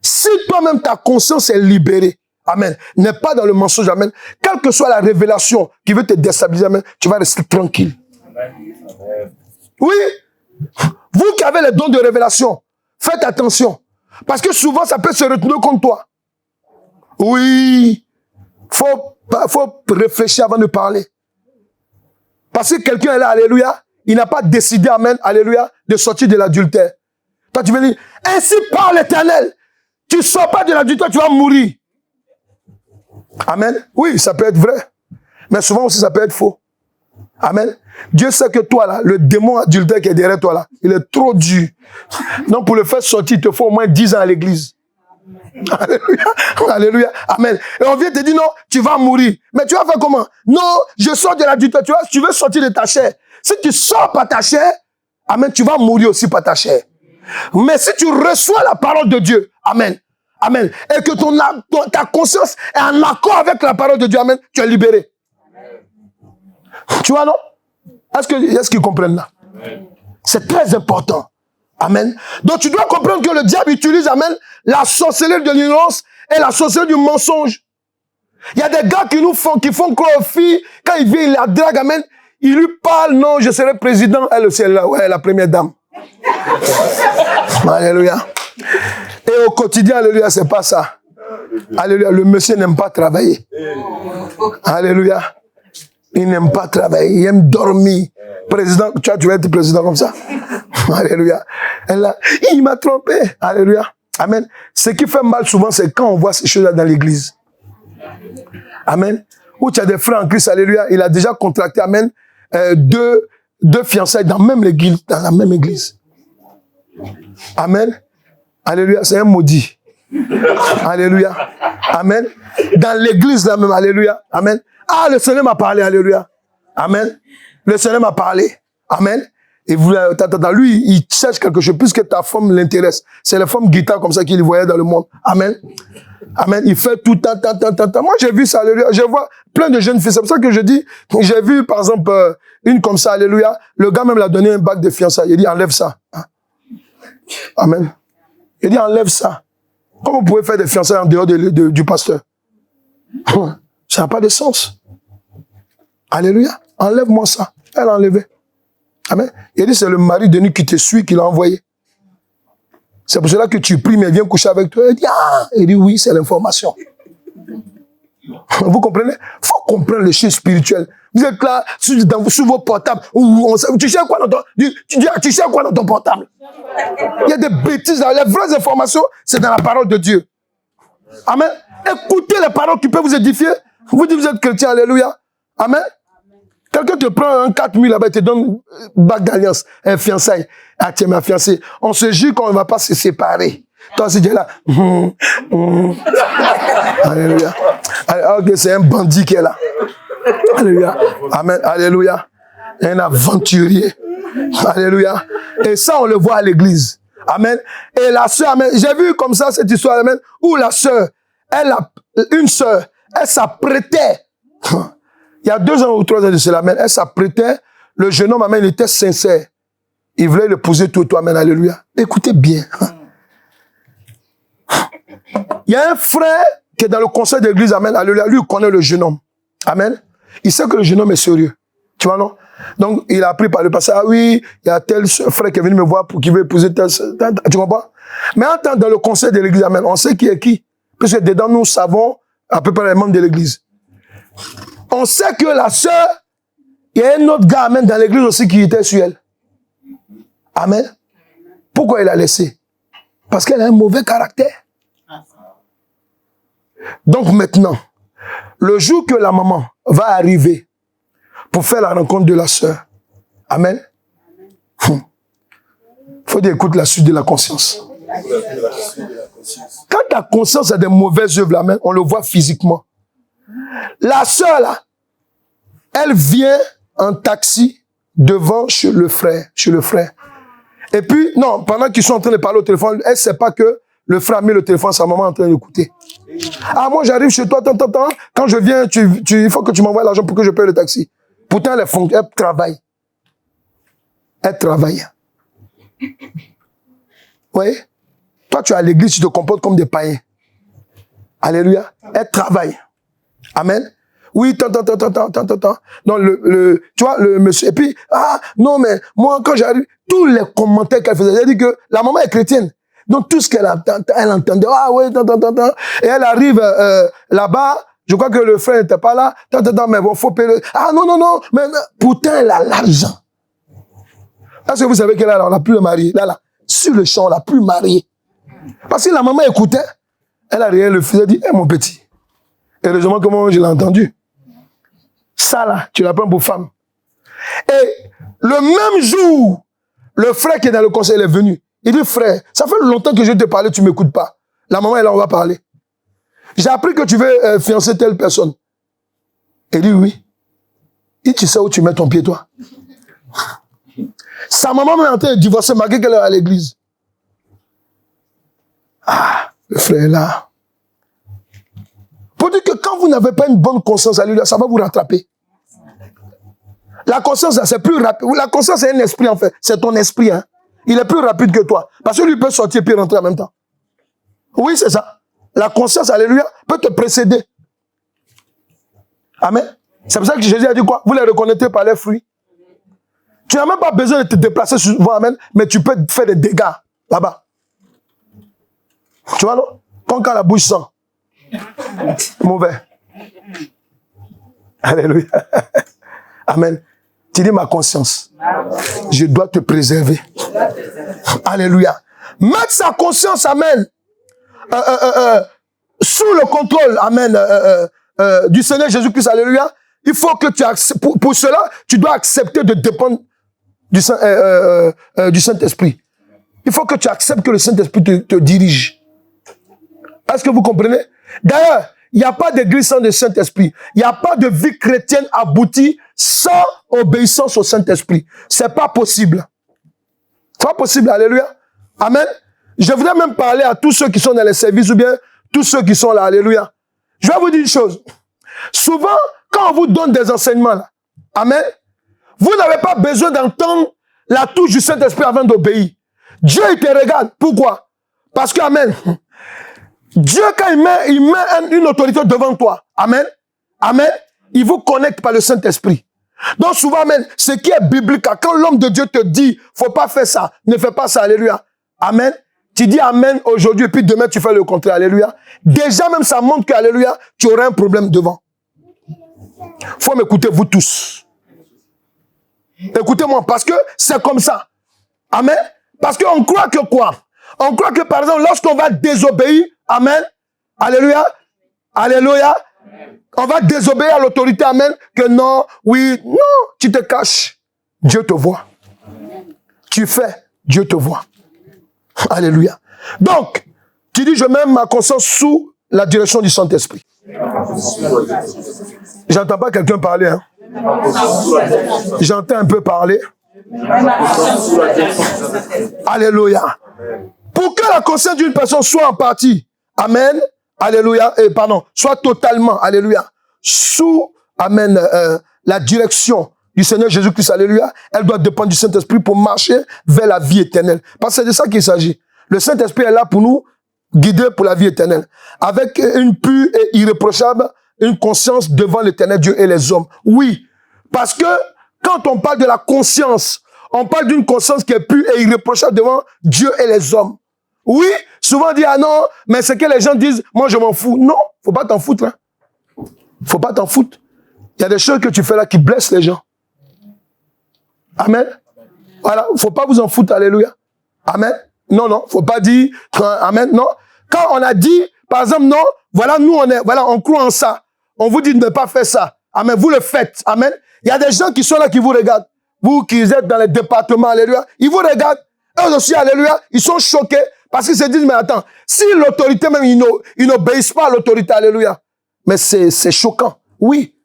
si toi-même ta conscience est libérée, amen, n'est pas dans le mensonge, amen, quelle que soit la révélation qui veut te déstabiliser, amen, tu vas rester tranquille. Amen. Oui. Vous qui avez les dons de révélation, faites attention. Parce que souvent, ça peut se retourner contre toi. Oui. Faut réfléchir avant de parler. Parce que quelqu'un est là, alléluia, il n'a pas décidé, amen, alléluia, de sortir de l'adultère. Toi, tu veux dire, ainsi parle l'Éternel. Tu ne sors pas de l'adultère, tu vas mourir. Amen. Oui, ça peut être vrai. Mais souvent aussi, ça peut être faux. Amen. Dieu sait que toi, là, le démon adultère qui est derrière toi, là, il est trop dur. Donc, pour le faire sortir, il te faut au moins 10 ans à l'église. Alléluia. Alléluia. Amen. Et on vient te dire, non, tu vas mourir. Mais tu vas faire comment? Non, je sors de l'adultère. Tu veux sortir de ta chair. Si tu sors par ta chair, amen, tu vas mourir aussi par ta chair. Mais si tu reçois la parole de Dieu, amen, amen, et que ta conscience est en accord avec la parole de Dieu, amen, tu es libéré. Tu vois, non? Est-ce qu'ils comprennent là? C'est très important. Amen. Donc tu dois comprendre que le diable utilise, amen, la sorcellerie de l'ignorance et la sorcellerie du mensonge. Il y a des gars qui font croire aux filles, quand il vient, il la drague, amen, il lui parle, non, je serai président, elle aussi, ouais, la première dame. Alléluia. Et au quotidien, alléluia, c'est pas ça. Alléluia, le monsieur n'aime pas travailler. Alléluia. Il n'aime pas travailler, il aime dormir. Président, tu vas être président comme ça. Alléluia. Il m'a trompé. Alléluia. Amen. Ce qui fait mal souvent, c'est quand on voit ces choses-là dans l'église. Amen. Où tu as des frères en Christ, alléluia, il a déjà contracté, amen, deux fiançailles dans la même église. Amen. Alléluia, c'est un maudit. Alléluia. Amen. Dans l'église là même, alléluia. Amen. Ah, le Seigneur m'a parlé, alléluia. Amen. Le Seigneur m'a parlé. Amen. Et lui, il cherche quelque chose, puisque ta femme l'intéresse. C'est les femmes guitares comme ça qu'il voyait dans le monde. Amen. Amen. Il fait tout tant. Moi, j'ai vu ça, alléluia. Je vois plein de jeunes filles. C'est pour ça que je dis, j'ai vu, par exemple, une comme ça, alléluia. Le gars même l'a donné un bac de fiançailles. Il dit, enlève ça. Amen. Il dit, enlève ça. Comment vous pouvez faire des fiançailles en dehors du pasteur? Ça n'a pas de sens. Alléluia. Enlève-moi ça. Elle a enlevé. Amen. Il dit, c'est le mari de nuit qui te suit, qui l'a envoyé. C'est pour cela que tu pries, mais viens coucher avec toi. Il dit, oui, c'est l'information. Vous comprenez? Il faut comprendre les choses spirituelles. Vous êtes là, sur vos portables. Tu sais quoi dans ton portable? Il y a des bêtises là. Les vraies informations, c'est dans la parole de Dieu. Amen. Écoutez les paroles qui peuvent vous édifier. Vous dites, vous êtes chrétien, alléluia. Amen. Quelqu'un te prend un 4000 là-bas et te donne bague d'alliance, un fiançailles. Ah, tiens, ma fiancée. On se jure qu'on ne va pas se séparer. Toi, c'est là. Alléluia. Ok, c'est un bandit qui est là. Alléluia. Amen. Alléluia. Un aventurier. Alléluia. Et ça, on le voit à l'église. Amen. Et la sœur, amen. J'ai vu comme ça cette histoire, amen, où la sœur, une sœur, elle s'apprêtait. Il y a 2 ans ou 3 ans de cela, amen, elle s'apprêtait. Le jeune homme, amen, il était sincère. Il voulait l'épouser tout, amen, alléluia. Écoutez bien. Il y a un frère qui est dans le conseil d'église, amen, alléluia. Lui, il connaît le jeune homme. Amen. Il sait que le jeune homme est sérieux. Tu vois, non? Donc, il a appris par le passé, ah oui, il y a tel frère qui est venu me voir pour qu'il veut épouser tel. Tu comprends? Mais en tant dans le conseil de l'église, amen, on sait qui est qui. Puisque dedans, nous savons à peu près les membres de l'église. On sait que la sœur, il y a un autre gars, amen, dans l'église aussi qui était sur elle. Amen. Pourquoi il a laissé? Parce qu'elle a un mauvais caractère. Donc maintenant, le jour que la maman va arriver pour faire la rencontre de la sœur, amen, faut dire, écoute la suite de la conscience. Quand ta conscience a des mauvaises œuvres, là, on le voit physiquement. La sœur, là, elle vient en taxi devant chez le frère. Et puis, non, pendant qu'ils sont en train de parler au téléphone, elle ne sait pas que le frère a mis le téléphone, sa maman est en train d'écouter. Ah, moi, j'arrive chez toi, quand je viens, il faut que tu m'envoies l'argent pour que je paye le taxi. Pourtant, elle travaille. Elle travaille. Vous voyez? Toi, tu es à l'église, tu te comportes comme des païens. Alléluia. Elle travaille. Amen. Oui, tant. Non, tu vois, le monsieur. Et puis, non, mais moi, quand j'arrive, tous les commentaires qu'elle faisait, elle dit que la maman est chrétienne. Donc, tout ce qu'elle elle entendait, tant. Et elle arrive là-bas, je crois que le frère n'était pas là, mais bon, faut payer. Non, mais pourtant, elle a l'argent. Est-ce que vous savez qu'elle a, on n'a plus le mari, là, sur le champ, on n'a plus marié. Parce que la maman écoutait, elle a rien le fils, elle dit, mon petit. Heureusement que moi, je l'ai entendu. Ça, là, tu la prends pour femme. Et le même jour, le frère qui est dans le conseil, il est venu. Il dit, frère, ça fait longtemps que je te parlais, tu ne m'écoutes pas. La maman est là, on va parler. J'ai appris que tu veux fiancer telle personne. Il dit, oui. Il dit, tu sais où tu mets ton pied, toi? Sa maman est en train de divorcer malgré qu'elle est à l'église. Le frère est là. Pour dire que quand vous n'avez pas une bonne conscience à lui, ça va vous rattraper. La conscience, c'est plus rapide. La conscience, c'est un esprit, en fait. C'est ton esprit, hein. Il est plus rapide que toi. Parce que lui peut sortir et rentrer en même temps. Oui, c'est ça. La conscience, alléluia, peut te précéder. Amen. C'est pour ça que Jésus a dit quoi? Vous les reconnaîtrez par les fruits. Tu n'as même pas besoin de te déplacer souvent, amen, mais tu peux faire des dégâts là-bas. Tu vois, non? Quand la bouche sent. Mauvais. Alléluia. Amen. Tu dis ma conscience. Je dois te préserver. Alléluia. Mettre sa conscience, amen, sous le contrôle, amen, du Seigneur Jésus-Christ, alléluia. Il faut que tu acceptes, pour cela, tu dois accepter de dépendre du Saint-Esprit. Il faut que tu acceptes que le Saint-Esprit te dirige. Est-ce que vous comprenez? D'ailleurs, il n'y a pas d'église sans le Saint-Esprit. Il n'y a pas de vie chrétienne aboutie sans obéissance au Saint-Esprit. C'est pas possible. C'est pas possible, alléluia. Amen. Je voudrais même parler à tous ceux qui sont dans les services ou bien tous ceux qui sont là, alléluia. Je vais vous dire une chose. Souvent, quand on vous donne des enseignements, là, amen, vous n'avez pas besoin d'entendre la touche du Saint-Esprit avant d'obéir. Dieu, il te regarde. Pourquoi? Parce que, amen, Dieu, quand il met une autorité devant toi, amen, amen, il vous connecte par le Saint-Esprit. Donc souvent, amen, ce qui est biblique, quand l'homme de Dieu te dit, faut pas faire ça, ne fais pas ça, alléluia, amen, tu dis amen aujourd'hui et puis demain tu fais le contraire, alléluia. Déjà même ça montre que, alléluia, tu auras un problème devant. Faut m'écouter, vous tous. Écoutez-moi, parce que c'est comme ça. Amen. Parce qu'on croit que quoi? On croit que, par exemple, lorsqu'on va désobéir, amen, alléluia, alléluia, on va désobéir à l'autorité, amen, que non, oui, non, tu te caches, Dieu te voit. Tu fais, Dieu te voit. Alléluia. Donc, tu dis, je mets ma conscience sous la direction du Saint-Esprit. J'entends pas quelqu'un parler, hein. J'entends un peu parler. Alléluia. Pour que la conscience d'une personne soit en partie, amen, alléluia, soit totalement, alléluia, sous, amen, la direction du Seigneur Jésus-Christ, alléluia, elle doit dépendre du Saint-Esprit pour marcher vers la vie éternelle. Parce que c'est de ça qu'il s'agit. Le Saint-Esprit est là pour nous guider pour la vie éternelle. Avec une pure et irréprochable, une conscience devant l'éternel Dieu et les hommes. Oui, parce que quand on parle de la conscience, on parle d'une conscience qui est pure et irréprochable devant Dieu et les hommes. Oui, souvent on dit, ah non, mais c'est que les gens disent, moi je m'en fous. Non, faut pas t'en foutre. Hein. Faut pas t'en foutre. Il y a des choses que tu fais là qui blessent les gens. Amen. Voilà, faut pas vous en foutre, alléluia. Amen. Non, faut pas dire, amen, non. Quand on a dit, par exemple, non, voilà, nous on croit en ça. On vous dit de ne pas faire ça. Amen, vous le faites. Amen. Il y a des gens qui sont là qui vous regardent. Vous qui êtes dans les départements, alléluia, ils vous regardent. eux aussi, alléluia, ils sont choqués parce qu'ils se disent, mais attends, si l'autorité même, ils n'obéissent pas à l'autorité, alléluia. Mais c'est choquant. Oui.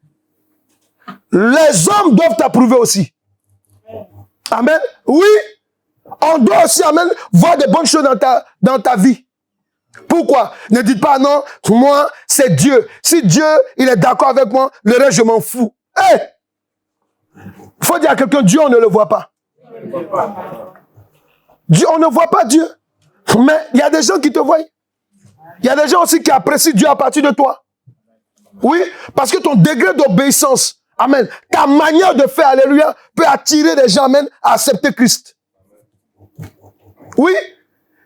Les hommes doivent t'approuver aussi. Amen. Oui. On doit aussi, amen, voir des bonnes choses dans ta vie. Pourquoi? Ne dites pas, non, moi, c'est Dieu. Si Dieu, il est d'accord avec moi, le reste, je m'en fous. Hey! Faut dire à quelqu'un, Dieu, on ne le voit pas. Dieu, on ne voit pas Dieu. Mais il y a des gens qui te voient. Il y a des gens aussi qui apprécient Dieu à partir de toi. Oui, parce que ton degré d'obéissance, amen, ta manière de faire, alléluia, peut attirer des gens, amen, à accepter Christ. Oui,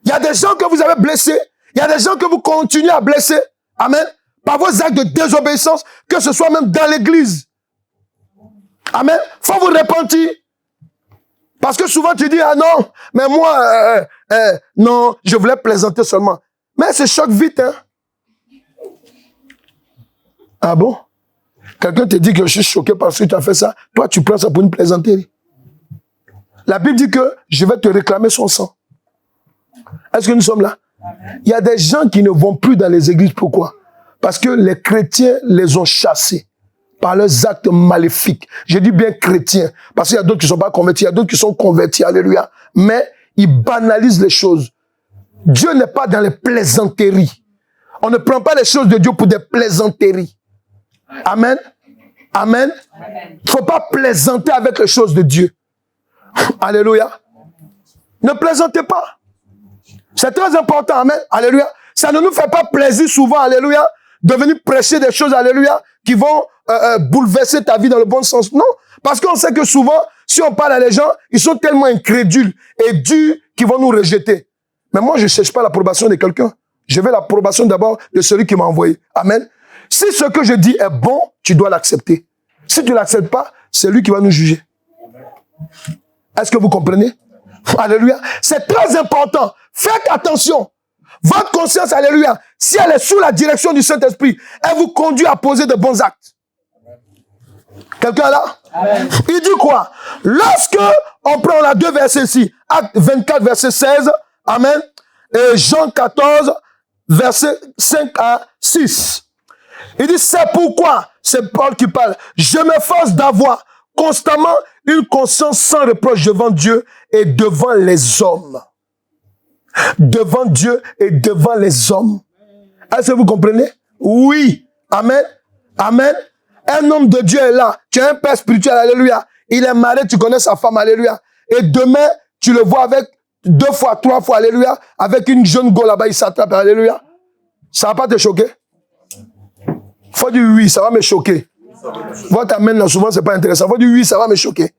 il y a des gens que vous avez blessés, il y a des gens que vous continuez à blesser, amen, par vos actes de désobéissance, que ce soit même dans l'église. Amen. Faut vous repentir. Parce que souvent tu dis, ah non, mais moi, non, je voulais plaisanter seulement. Mais ça choque vite, hein. Ah bon? Quelqu'un te dit que je suis choqué parce que tu as fait ça. Toi, tu prends ça pour une plaisanterie. La Bible dit que je vais te réclamer son sang. Est-ce que nous sommes là? Il y a des gens qui ne vont plus dans les églises. Pourquoi? Parce que les chrétiens les ont chassés par leurs actes maléfiques. Je dis bien chrétiens, parce qu'il y a d'autres qui ne sont pas convertis, il y a d'autres qui sont convertis, alléluia. Mais ils banalisent les choses. Dieu n'est pas dans les plaisanteries. On ne prend pas les choses de Dieu pour des plaisanteries. Amen. Amen. Il ne faut pas plaisanter avec les choses de Dieu. Alléluia. Ne plaisantez pas. C'est très important. Amen. Alléluia. Ça ne nous fait pas plaisir souvent, alléluia, de venir prêcher des choses, alléluia, qui vont bouleverser ta vie dans le bon sens. Non. Parce qu'on sait que souvent, si on parle à les gens, ils sont tellement incrédules et durs qu'ils vont nous rejeter. Mais moi, je ne cherche pas l'approbation de quelqu'un. Je veux l'approbation d'abord de celui qui m'a envoyé. Amen. Si ce que je dis est bon, tu dois l'accepter. Si tu ne l'acceptes pas, c'est lui qui va nous juger. Est-ce que vous comprenez? Alléluia. C'est très important. Faites attention. Votre conscience, alléluia, si elle est sous la direction du Saint-Esprit, elle vous conduit à poser de bons actes. Quelqu'un là? Amen. Il dit quoi? Lorsque on prend la 2 versets ici, Acte 24, verset 16, amen, et Jean 14, verset 5 à 6. Il dit, c'est pourquoi, c'est Paul qui parle, je m'efforce d'avoir constamment une conscience sans reproche devant Dieu et devant les hommes. Devant Dieu et devant les hommes. Est-ce que vous comprenez? Oui. Amen. Amen. Un homme de Dieu est là. Tu as un père spirituel, alléluia. Il est marié, tu connais sa femme, alléluia. Et demain, tu le vois avec 2 fois, 3 fois, alléluia, avec une jeune go là-bas, il s'attrape, alléluia. Ça va pas te choquer? Faut dire oui, ça va me choquer. Votre amen, là, souvent, c'est pas intéressant. Faut dire oui, ça va me choquer.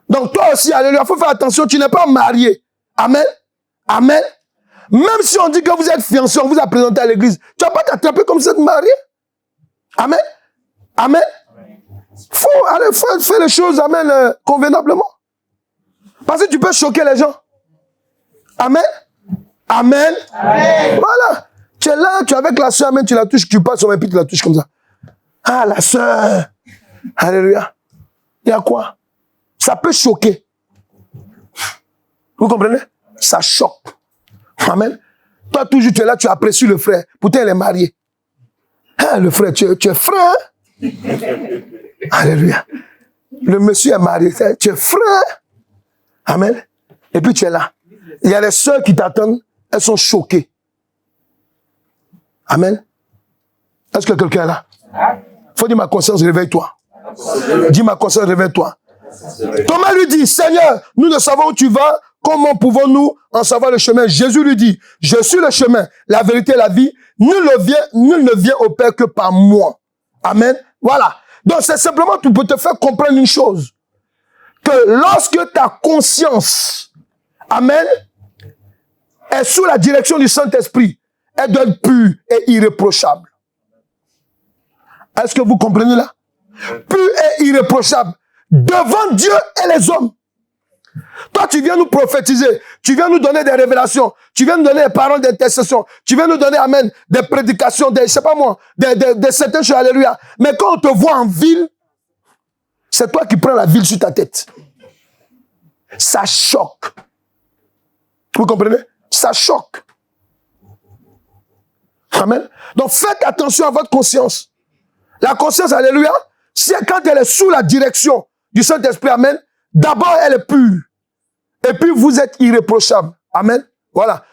Donc, toi aussi, alléluia, faut faire attention, tu n'es pas marié. Amen. Amen. Même si on dit que vous êtes fiancé, on vous a présenté à l'église, tu vas pas t'attraper comme si tu es marié. Amen. Amen. Faut faire les choses, amen, convenablement. Parce que tu peux choquer les gens. Amen. Amen. Amen. Voilà. Tu es là, tu es avec la soeur, amen, tu la touches, tu passes sur mes pieds, tu la touches comme ça. Ah, la soeur. Alléluia. Il y a quoi? Ça peut choquer. Vous comprenez? Ça choque. Amen. Toi, toujours, tu es là, tu apprécies le frère. Pourtant, il est marié. Ah, le frère, tu es frère. Alléluia. Le monsieur est marié. Tu es frère. Amen. Et puis, tu es là. Il y a les sœurs qui t'attendent. Elles sont choquées. Amen. Est-ce que quelqu'un est là? Faut dire ma conscience, réveille-toi. Dis ma conscience, réveille-toi. Thomas lui dit, Seigneur, nous ne savons où tu vas. Comment pouvons-nous en savoir le chemin? Jésus lui dit, je suis le chemin, la vérité et la vie. Nul ne vient au Père que par moi. Amen. Voilà. Donc c'est simplement pour te faire comprendre une chose. Que lorsque ta conscience, amen, est sous la direction du Saint-Esprit, elle doit être pure et irréprochable. Est-ce que vous comprenez là? Pure et irréprochable. Devant Dieu et les hommes. Toi, tu viens nous prophétiser, tu viens nous donner des révélations, tu viens nous donner des paroles d'intercession, tu viens nous donner, amen, des prédications, je sais pas moi, des certaines choses, alléluia. Mais quand on te voit en ville, c'est toi qui prends la ville sur ta tête. Ça choque. Vous comprenez? Ça choque. Amen. Donc faites attention à votre conscience. La conscience, alléluia, quand elle est sous la direction du Saint-Esprit, amen, d'abord elle est pure. Et puis vous êtes irréprochable. Amen. Voilà.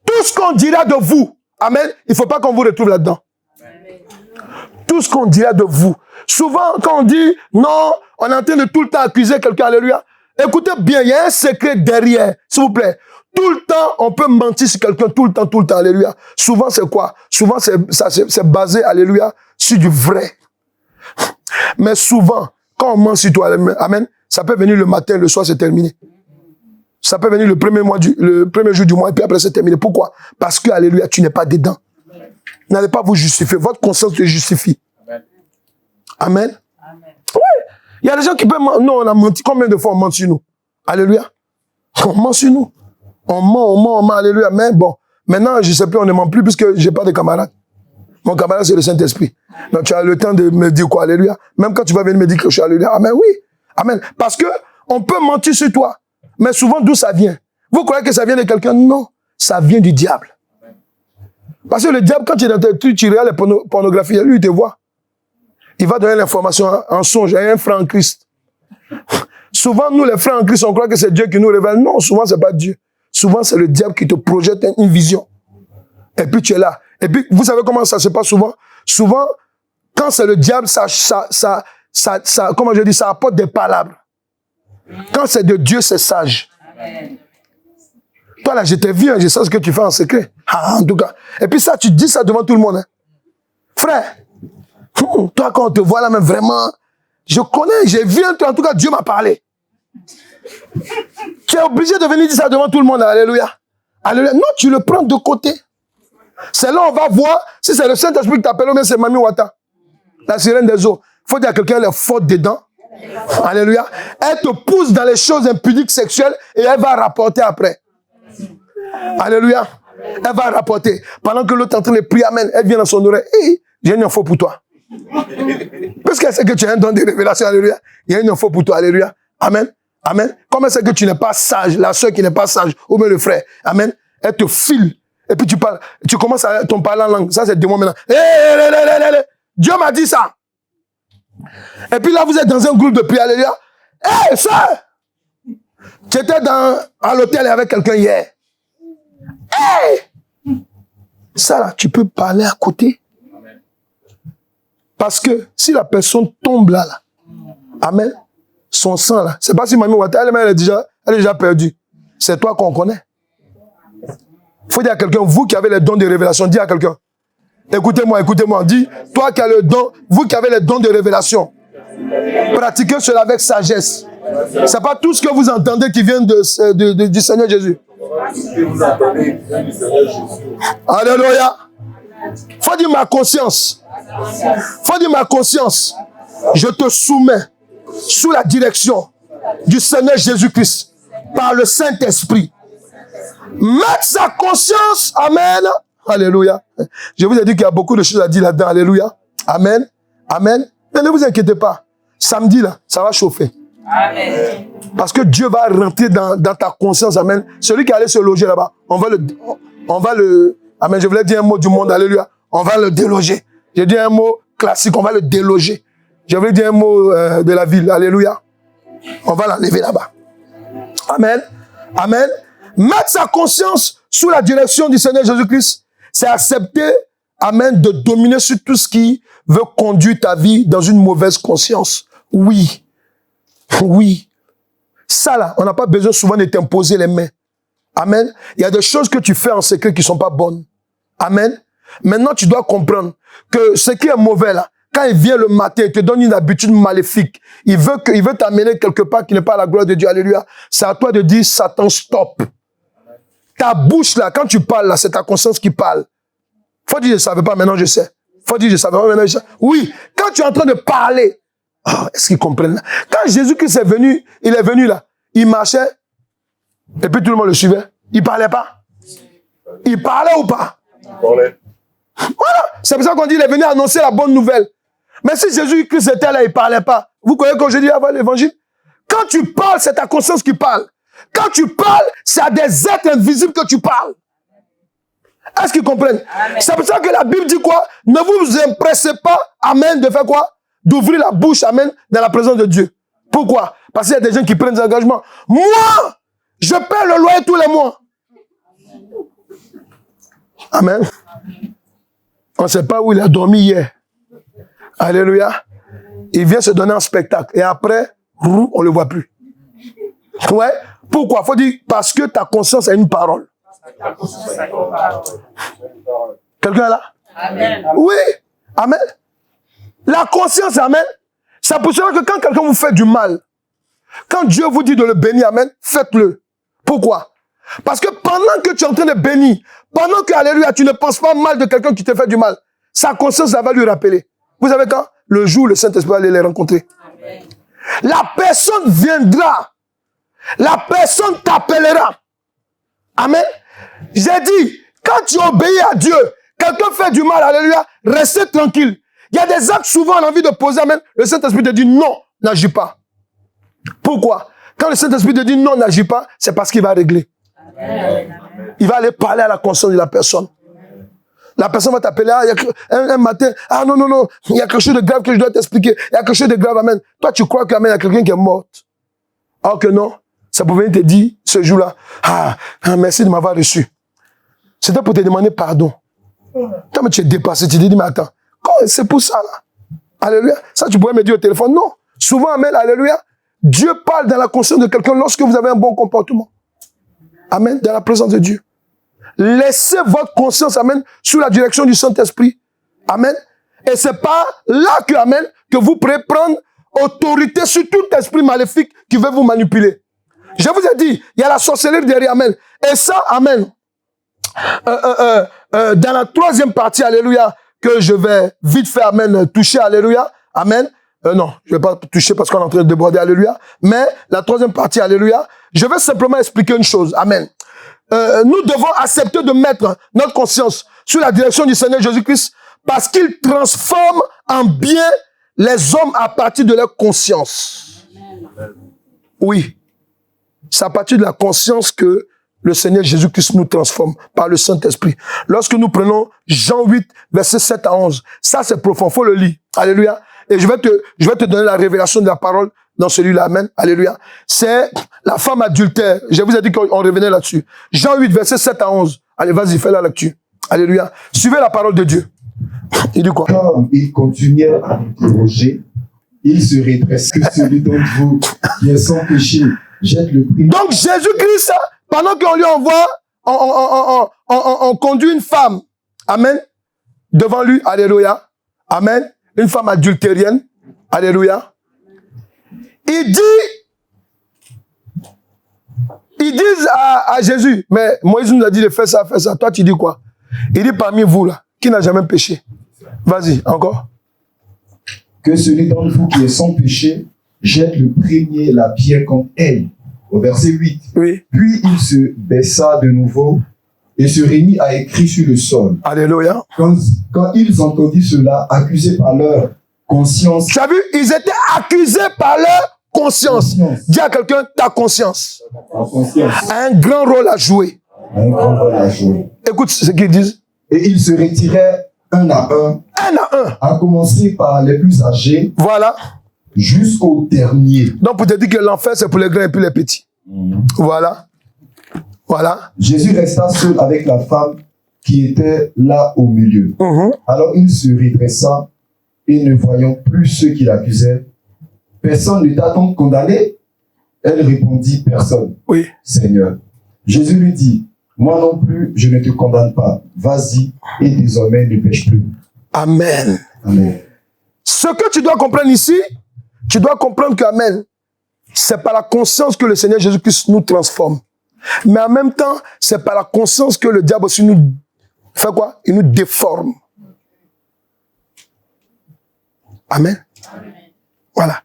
Tout ce qu'on dira de vous, amen, il ne faut pas qu'on vous retrouve là-dedans. Tout ce qu'on dira de vous. Souvent, quand on dit non, on est en train de tout le temps accuser quelqu'un, alléluia. Écoutez bien, il y a un secret derrière, s'il vous plaît. Tout le temps, on peut mentir sur quelqu'un, tout le temps, alléluia. Souvent, c'est quoi? Souvent, c'est basé, alléluia, sur du vrai. Mais souvent, quand on ment sur toi, amen, ça peut venir le matin, le soir, c'est terminé. Ça peut venir le premier jour du mois, et puis après, c'est terminé. Pourquoi? Parce que, alléluia, tu n'es pas dedans. N'allez pas vous justifier. Votre conscience te justifie. Amen. Amen. Oui. Il y a des gens qui peuvent mentir. Non, on a menti. Combien de fois on ment sur nous? Alléluia. On ment sur nous. On ment, alléluia. Mais bon, maintenant, je ne sais plus, on ne ment plus puisque je n'ai pas de camarades. Mon camarade, c'est le Saint-Esprit. Donc, tu as le temps de me dire quoi? Alléluia. Même quand tu vas venir me dire que je suis alléluia. Amen, oui. Amen. Parce que on peut mentir sur toi. Mais souvent, d'où ça vient? Vous croyez que ça vient de quelqu'un? Non. Ça vient du diable. Parce que le diable, quand tu es dans tes trucs, tu regardes les pornographies, lui, il te voit. Il va donner l'information en songe. Il y a un frère en Christ. Souvent, nous, les frères en Christ, on croit que c'est Dieu qui nous révèle. Non, souvent, c'est pas Dieu. Souvent, c'est le diable qui te projette une vision. Et puis, tu es là. Et puis, vous savez comment ça se passe souvent? Souvent, quand c'est le diable, comment je dis, ça apporte des palabres. Quand c'est de Dieu, c'est sage. Amen. Toi, là, je t'ai vu, je sais ce que tu fais en secret. Ah, en tout cas. Et puis ça, tu dis ça devant tout le monde. Hein. Frère, toi, quand on te voit là, même vraiment, je connais, j'ai vu, en tout cas, Dieu m'a parlé. Tu es obligé de venir dire ça devant tout le monde. Alléluia. Alléluia. Non, tu le prends de côté. C'est là on va voir si c'est le Saint-Esprit qui t'appelle ou bien c'est Mami Wata. La sirène des eaux. Il faut dire à quelqu'un, elle est forte dedans. Alléluia. Elle te pousse dans les choses impudiques sexuelles et elle va rapporter après. Alléluia. Elle va rapporter. Pendant que l'autre est en train de prier, amen, elle vient dans son oreille. Hey, j'ai une info pour toi. Parce qu'elle sait que tu as un don de révélation, alléluia. Il y a une info pour toi, alléluia. Amen. Amen. Comme elle sait que tu n'es pas sage, la soeur qui n'est pas sage, ou bien le frère, amen, elle te file. Et puis tu parles, tu commences à ton parler en langue. Ça, c'est démon maintenant. Hey, Dieu m'a dit ça. Et puis là, vous êtes dans un groupe de prière, alléluia. Hé, soeur! Tu étais à l'hôtel avec quelqu'un hier. Hé! Ça là, tu peux parler à côté. Parce que si la personne tombe là, amen, son sang là, c'est pas si Mami Wata, elle est déjà perdue. C'est toi qu'on connaît. Il faut dire à quelqu'un, vous qui avez les dons de révélation, dis à quelqu'un, écoutez-moi, dis, toi qui as le don, vous qui avez les dons de révélation, pratiquez cela avec sagesse. C'est pas tout ce que vous entendez qui vient du Seigneur Jésus. Alléluia. Faut dire ma conscience. Faut dire ma conscience. Je te soumets sous la direction du Seigneur Jésus-Christ par le Saint-Esprit. Mettre sa conscience. Amen. Alléluia. Je vous ai dit qu'il y a beaucoup de choses à dire là-dedans. Alléluia. Amen. Amen. Mais ne vous inquiétez pas. Samedi, là, ça va chauffer. Amen. Parce que Dieu va rentrer dans ta conscience. Amen. Celui qui allait se loger là-bas, on va le, amen. Je voulais dire un mot du monde. Alléluia. On va le déloger. J'ai dit un mot classique. On va le déloger. Je voulais dire un mot de la ville. Alléluia. On va l'enlever là-bas. Amen. Amen. Mettre sa conscience sous la direction du Seigneur Jésus-Christ, c'est accepter, amen, de dominer sur tout ce qui veut conduire ta vie dans une mauvaise conscience. Oui. Oui. Ça là, on n'a pas besoin souvent de t'imposer les mains. Amen. Il y a des choses que tu fais en secret qui ne sont pas bonnes. Amen. Maintenant, tu dois comprendre que ce qui est mauvais là, quand il vient le matin, il te donne une habitude maléfique. Il veut t'amener quelque part qui n'est pas la gloire de Dieu. Alléluia. C'est à toi de dire, Satan, stop. Ta bouche là, quand tu parles là, c'est ta conscience qui parle. Faut dire, je ne savais pas, maintenant je sais. Faut dire, je ne savais pas, maintenant je sais. Oui, quand tu es en train de parler, oh, est-ce qu'ils comprennent là? Quand Jésus-Christ est venu, il est venu là, il marchait, et puis tout le monde le suivait. Il ne parlait pas. Il parlait ou pas? Il parlait. Voilà, c'est pour ça qu'on dit, il est venu annoncer la bonne nouvelle. Mais si Jésus-Christ était là, il ne parlait pas. Vous connaissez quand je dis avant l'évangile? Quand tu parles, c'est ta conscience qui parle. Quand tu parles, c'est à des êtres invisibles que tu parles. Est-ce qu'ils comprennent? C'est pour ça que la Bible dit quoi? Ne vous empressez pas, amen, de faire quoi? D'ouvrir la bouche, amen, dans la présence de Dieu. Pourquoi? Parce qu'il y a des gens qui prennent des engagements. Moi, je paie le loyer tous les mois. Amen. On ne sait pas où il a dormi hier. Alléluia. Il vient se donner un spectacle. Et après, on ne le voit plus. Ouais. Pourquoi? Il faut dire parce que ta conscience a une parole. Quelqu'un est là? Amen. Oui. Amen. La conscience, amen. Ça pour cela que quand quelqu'un vous fait du mal, quand Dieu vous dit de le bénir, amen, faites-le. Pourquoi? Parce que pendant que tu es en train de bénir, pendant que, alléluia, tu ne penses pas mal de quelqu'un qui te fait du mal, sa conscience, ça va lui rappeler. Vous savez quand? Le jour où le Saint-Esprit va aller les rencontrer. Amen. La personne viendra. La personne t'appellera. Amen. J'ai dit, quand tu obéis à Dieu, quelqu'un fait du mal, alléluia, restez tranquille. Il y a des actes souvent, on a envie de poser, amen. Le Saint-Esprit te dit non, n'agis pas. Pourquoi? Quand le Saint-Esprit te dit non, n'agis pas, c'est parce qu'il va régler. Amen. Il va aller parler à la conscience de la personne. La personne va t'appeler, ah, un matin, ah non, non, non, il y a quelque chose de grave que je dois t'expliquer. Il y a quelque chose de grave, amen. Toi, tu crois qu'il y a quelqu'un qui est mort. Alors que non, ça pouvait te dire, ce jour-là, merci de m'avoir reçu. C'était pour te demander pardon. Toi, mais tu es dépassé, tu te dis, mais attends, c'est pour ça, là. Alléluia. Ça, tu pourrais me dire au téléphone. Non. Souvent, amen, alléluia. Dieu parle dans la conscience de quelqu'un lorsque vous avez un bon comportement. Amen. Dans la présence de Dieu. Laissez votre conscience, amen, sous la direction du Saint-Esprit. Amen. Et c'est pas là que, amen, que vous pourrez prendre autorité sur tout esprit maléfique qui veut vous manipuler. Je vous ai dit, il y a la sorcellerie derrière, amen. Et ça, amen. Dans la troisième partie, alléluia, que je vais vite faire, amen, toucher, alléluia, amen. Non, je ne vais pas toucher parce qu'on est en train de déborder, alléluia. Mais la troisième partie, alléluia, je vais simplement expliquer une chose, amen. Nous devons accepter de mettre notre conscience sous la direction du Seigneur Jésus-Christ parce qu'il transforme en bien les hommes à partir de leur conscience. Amen. Oui, c'est à partir de la conscience que le Seigneur Jésus-Christ nous transforme par le Saint-Esprit. Lorsque nous prenons Jean 8, versets 7 à 11, ça c'est profond, il faut le lire. Alléluia. Et je vais te donner la révélation de la parole dans celui-là. Amen. Alléluia. C'est la femme adultère. Je vous ai dit qu'on revenait là-dessus. Jean 8, versets 7 à 11. Allez, vas-y, fais la lecture. Alléluia. Suivez la parole de Dieu. Il dit quoi? Comme il continuait à interroger, il se redresse que celui d'entre vous qui est sans péché jette le prix. Donc Jésus-Christ, pendant qu'on lui envoie, on conduit une femme, amen, devant lui, alléluia, amen, une femme adultérienne, alléluia. Ils disent à Jésus, mais Moïse nous a dit de faire ça, faire ça. Toi, tu dis quoi? Il dit parmi vous, là, qui n'a jamais péché? Vas-y, encore. Que celui d'entre vous qui est sans péché jette le premier la pierre contre elle. Au verset 8. Oui. Puis il se baissa de nouveau et se remit à écrire sur le sol. Alléluia. Quand ils entendirent cela, accusés par leur conscience. Tu as vu, ils étaient accusés par leur conscience. Dis à quelqu'un, ta conscience. Ta conscience. A un grand rôle à jouer. Un grand rôle à jouer. Écoute ce qu'ils disent. Et ils se retiraient un à un. Un à un. À commencer par les plus âgés. Voilà. Jusqu'au dernier. Donc, pour te dire que l'enfer, c'est pour les grands et puis les petits. Voilà. Voilà. Jésus resta seul avec la femme qui était là au milieu. Alors, il se redressa et ne voyant plus ceux qui l'accusaient, personne ne t'a donc condamné? Elle répondit, personne. Oui. Seigneur. Jésus lui dit, moi non plus, je ne te condamne pas. Vas-y et désormais ne pêche plus. Amen. Amen. Ce que tu dois comprendre ici, tu dois comprendre que, amen, c'est par la conscience que le Seigneur Jésus-Christ nous transforme. Mais en même temps, c'est par la conscience que le diable aussi nous fait quoi? Il nous déforme. Amen. Amen. Voilà.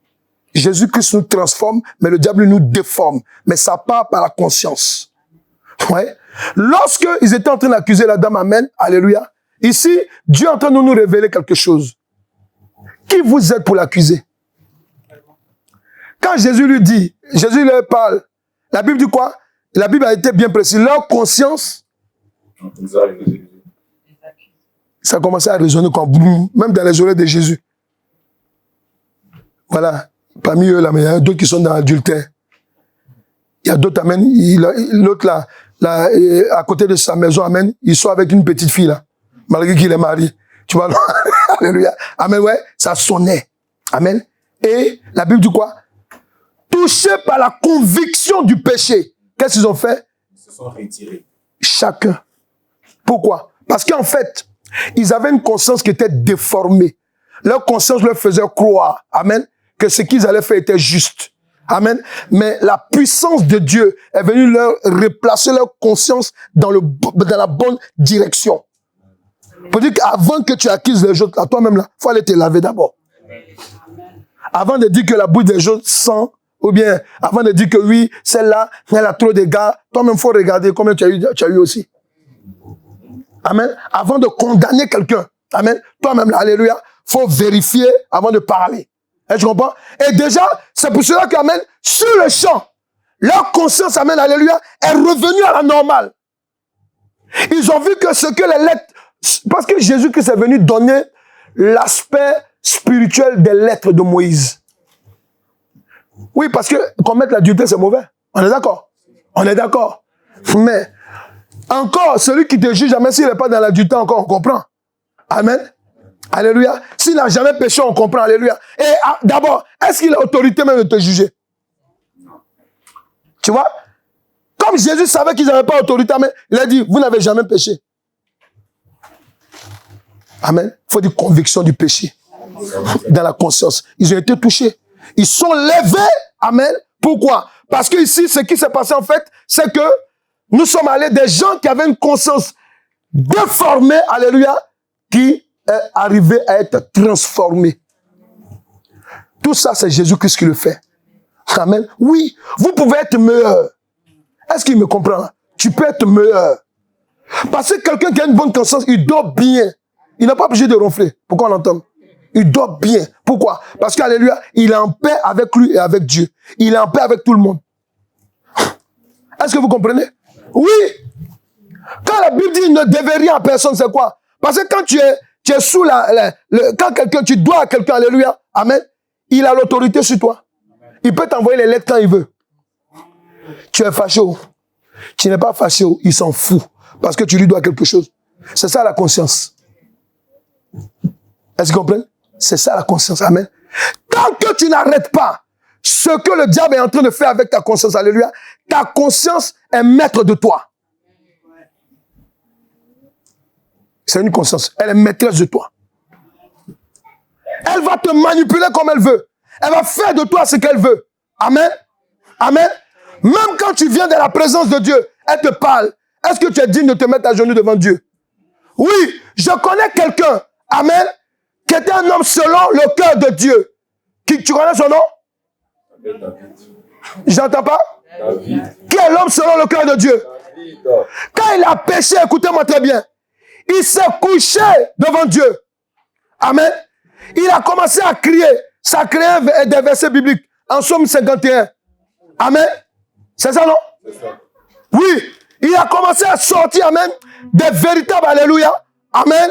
Jésus-Christ nous transforme, mais le diable nous déforme. Mais ça part par la conscience. Ouais. Lorsque ils étaient en train d'accuser la dame, amen, alléluia, ici, Dieu est en train de nous révéler quelque chose. Qui vous êtes pour l'accuser? Quand Jésus lui dit, Jésus leur parle, La Bible dit quoi? La Bible a été bien précise. Leur conscience, ça a commencé à résonner comme boum, même dans les oreilles de Jésus. Voilà. Parmi eux, là, mais il y a d'autres qui sont dans l'adultère. Il y a d'autres, amen. L'autre, là, à côté de sa maison, amen, ils sont avec une petite fille, là. Malgré qu'il est marié. Tu vois, alléluia. Amen, ouais, ça sonnait. Amen. Et la Bible dit quoi? Touchés par la conviction du péché. Qu'est-ce qu'ils ont fait? Ils se sont retirés. Chacun. Pourquoi? Parce qu'en fait, ils avaient une conscience qui était déformée. Leur conscience leur faisait croire, amen, que ce qu'ils allaient faire était juste. Amen. Mais la puissance de Dieu est venue leur replacer leur conscience dans la bonne direction. Pour dire qu'avant que tu acquises les choses, à toi-même là, il faut aller te laver d'abord. Avant de dire que la bouche des choses sent, ou bien avant de dire que oui, celle-là, elle a trop de gars, toi-même, il faut regarder combien tu as eu aussi. Amen. Avant de condamner quelqu'un, amen, toi-même là, alléluia, faut vérifier avant de parler. Et tu comprends? Et déjà, c'est pour cela qu'amen, sur le champ, leur conscience, amen, alléluia, est revenue à la normale. Ils ont vu que ce que les lettres, parce que Jésus-Christ est venu donner l'aspect spirituel des lettres de Moïse. Oui, parce que commettre l'adultère, c'est mauvais. On est d'accord? On est d'accord. Mais, encore, celui qui te juge, jamais s'il n'est pas dans l'adultère, encore, on comprend. Amen. Alléluia. S'il n'a jamais péché, on comprend. Alléluia. Et d'abord, est-ce qu'il a l'autorité même de te juger? Tu vois? Comme Jésus savait qu'ils n'avaient pas l'autorité, il a dit, vous n'avez jamais péché. Amen. Il faut des convictions du péché. Dans la conscience. Ils ont été touchés. Ils sont levés. Amen. Pourquoi? Parce que ici, ce qui s'est passé en fait, c'est que nous sommes allés des gens qui avaient une conscience déformée, alléluia, qui est arrivé à être transformé. Tout ça, c'est Jésus-Christ qui le fait. Amen. Oui, vous pouvez être meilleur. Est-ce qu'il me comprend? Tu peux être meilleur. Parce que quelqu'un qui a une bonne conscience, il dort bien. Il n'a pas obligé de ronfler. Pourquoi on l'entend? Il dort bien. Pourquoi? Parce qu'alléluia, il est en paix avec lui et avec Dieu. Il est en paix avec tout le monde. Est-ce que vous comprenez? Oui. Quand la Bible dit ne devez rien à personne, c'est quoi? Parce que quand tu es sous quand quelqu'un, tu dois à quelqu'un, alléluia, amen, il a l'autorité sur toi. Il peut t'envoyer les lettres quand il veut. Tu es fâché, tu n'es pas fâché, il s'en fout. Parce que tu lui dois quelque chose. C'est ça la conscience. Est-ce que vous comprenez? C'est ça la conscience, amen. Tant que tu n'arrêtes pas ce que le diable est en train de faire avec ta conscience, alléluia, ta conscience est maître de toi. C'est une conscience. Elle est maîtresse de toi. Elle va te manipuler comme elle veut. Elle va faire de toi ce qu'elle veut. Amen. Amen. Même quand tu viens de la présence de Dieu, elle te parle. Est-ce que tu es digne de te mettre à genoux devant Dieu? Oui, je connais quelqu'un, amen, qui était un homme selon le cœur de Dieu. Tu connais son nom? J'entends pas? David. Qui est l'homme selon le cœur de Dieu? David. Quand il a péché, écoutez-moi très bien, il s'est couché devant Dieu. Amen. Il a commencé à crier. Ça a créé des versets bibliques. En Somme 51. Amen. C'est ça, non? C'est ça. Oui. Il a commencé à sortir, amen, des véritables, alléluia, amen,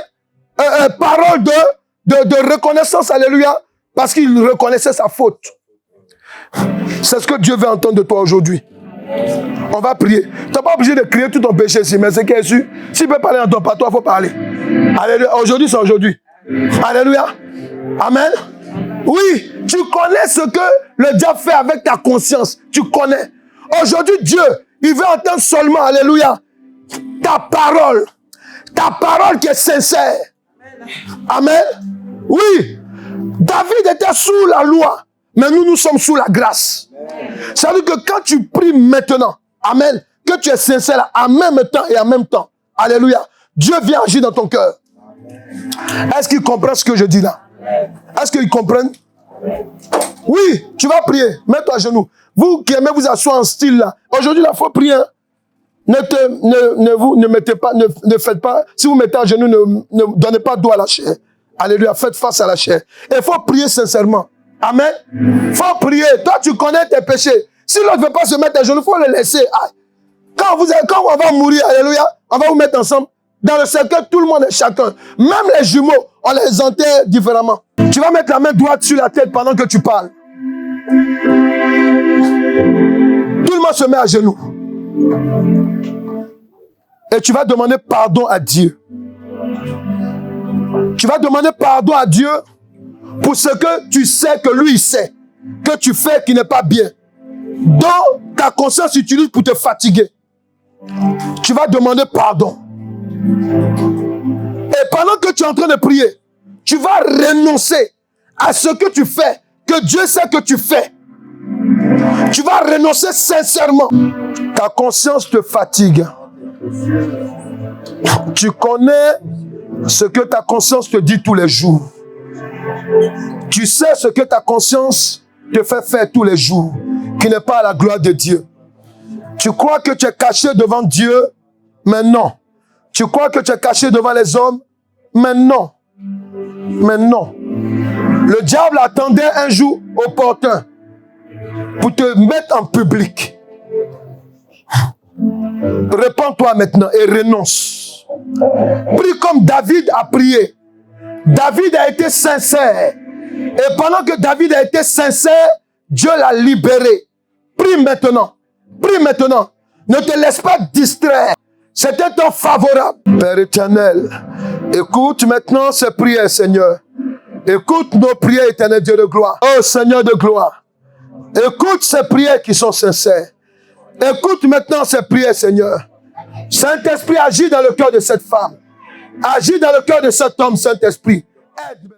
paroles de reconnaissance, alléluia, parce qu'il reconnaissait sa faute. C'est ce que Dieu veut entendre de toi aujourd'hui. On va prier. Tu n'es pas obligé de crier tout ton péché ici, mais c'est qui est sûr. S'il peut parler dans ton patois, il faut parler. Alléluia. Aujourd'hui, c'est aujourd'hui. Alléluia. Amen. Oui, tu connais ce que le diable fait avec ta conscience. Tu connais. Aujourd'hui, Dieu, il veut entendre seulement, alléluia, ta parole. Ta parole qui est sincère. Amen. Oui. David était sous la loi, mais nous sommes sous la grâce. Ça veut dire que quand tu pries maintenant, amen, que tu es sincère en même temps et en même temps, alléluia, Dieu vient agir dans ton cœur. Est-ce qu'il comprend ce que je dis là? Est-ce qu'ils comprennent? Oui, tu vas prier. Mets-toi à genoux. Vous qui aimez vous asseoir en style là, aujourd'hui, il faut prier. Ne mettez pas, ne faites pas. Si vous mettez à genoux, ne donnez pas dos à la chair. Alléluia, faites face à la chair. Et il faut prier sincèrement. Amen. Il faut prier. Toi, tu connais tes péchés. Si l'autre ne veut pas se mettre à genoux, il faut le laisser. Ah. Quand on va mourir, alléluia, on va vous mettre ensemble. Dans le cercueil, tout le monde est chacun. Même les jumeaux, on les enterre différemment. Tu vas mettre la main droite sur la tête pendant que tu parles. Tout le monde se met à genoux. Et tu vas demander pardon à Dieu. Tu vas demander pardon à Dieu pour ce que tu sais que lui, il sait. Que tu fais qui n'est pas bien. Dont ta conscience utilise pour te fatiguer. Tu vas demander pardon. Et pendant que tu es en train de prier, tu vas renoncer à ce que tu fais, que Dieu sait que tu fais. Tu vas renoncer sincèrement. Ta conscience te fatigue. Tu connais ce que ta conscience te dit tous les jours. Tu sais ce que ta conscience te fait faire tous les jours, qui n'est pas à la gloire de Dieu. Tu crois que tu es caché devant Dieu, mais non. Tu crois que tu es caché devant les hommes, mais non. Mais non. Le diable attendait un jour opportun pour te mettre en public. Répands-toi maintenant et renonce. Prie comme David a prié. David a été sincère. Et pendant que David a été sincère, Dieu l'a libéré. Prie maintenant. Prie maintenant. Ne te laisse pas distraire. C'est un temps favorable. Père éternel, écoute maintenant ces prières, Seigneur. Écoute nos prières, éternel Dieu de gloire. Oh Seigneur de gloire. Écoute ces prières qui sont sincères. Écoute maintenant ces prières, Seigneur. Saint-Esprit, agis dans le cœur de cette femme. Agis dans le cœur de cet homme, Saint-Esprit. Aide.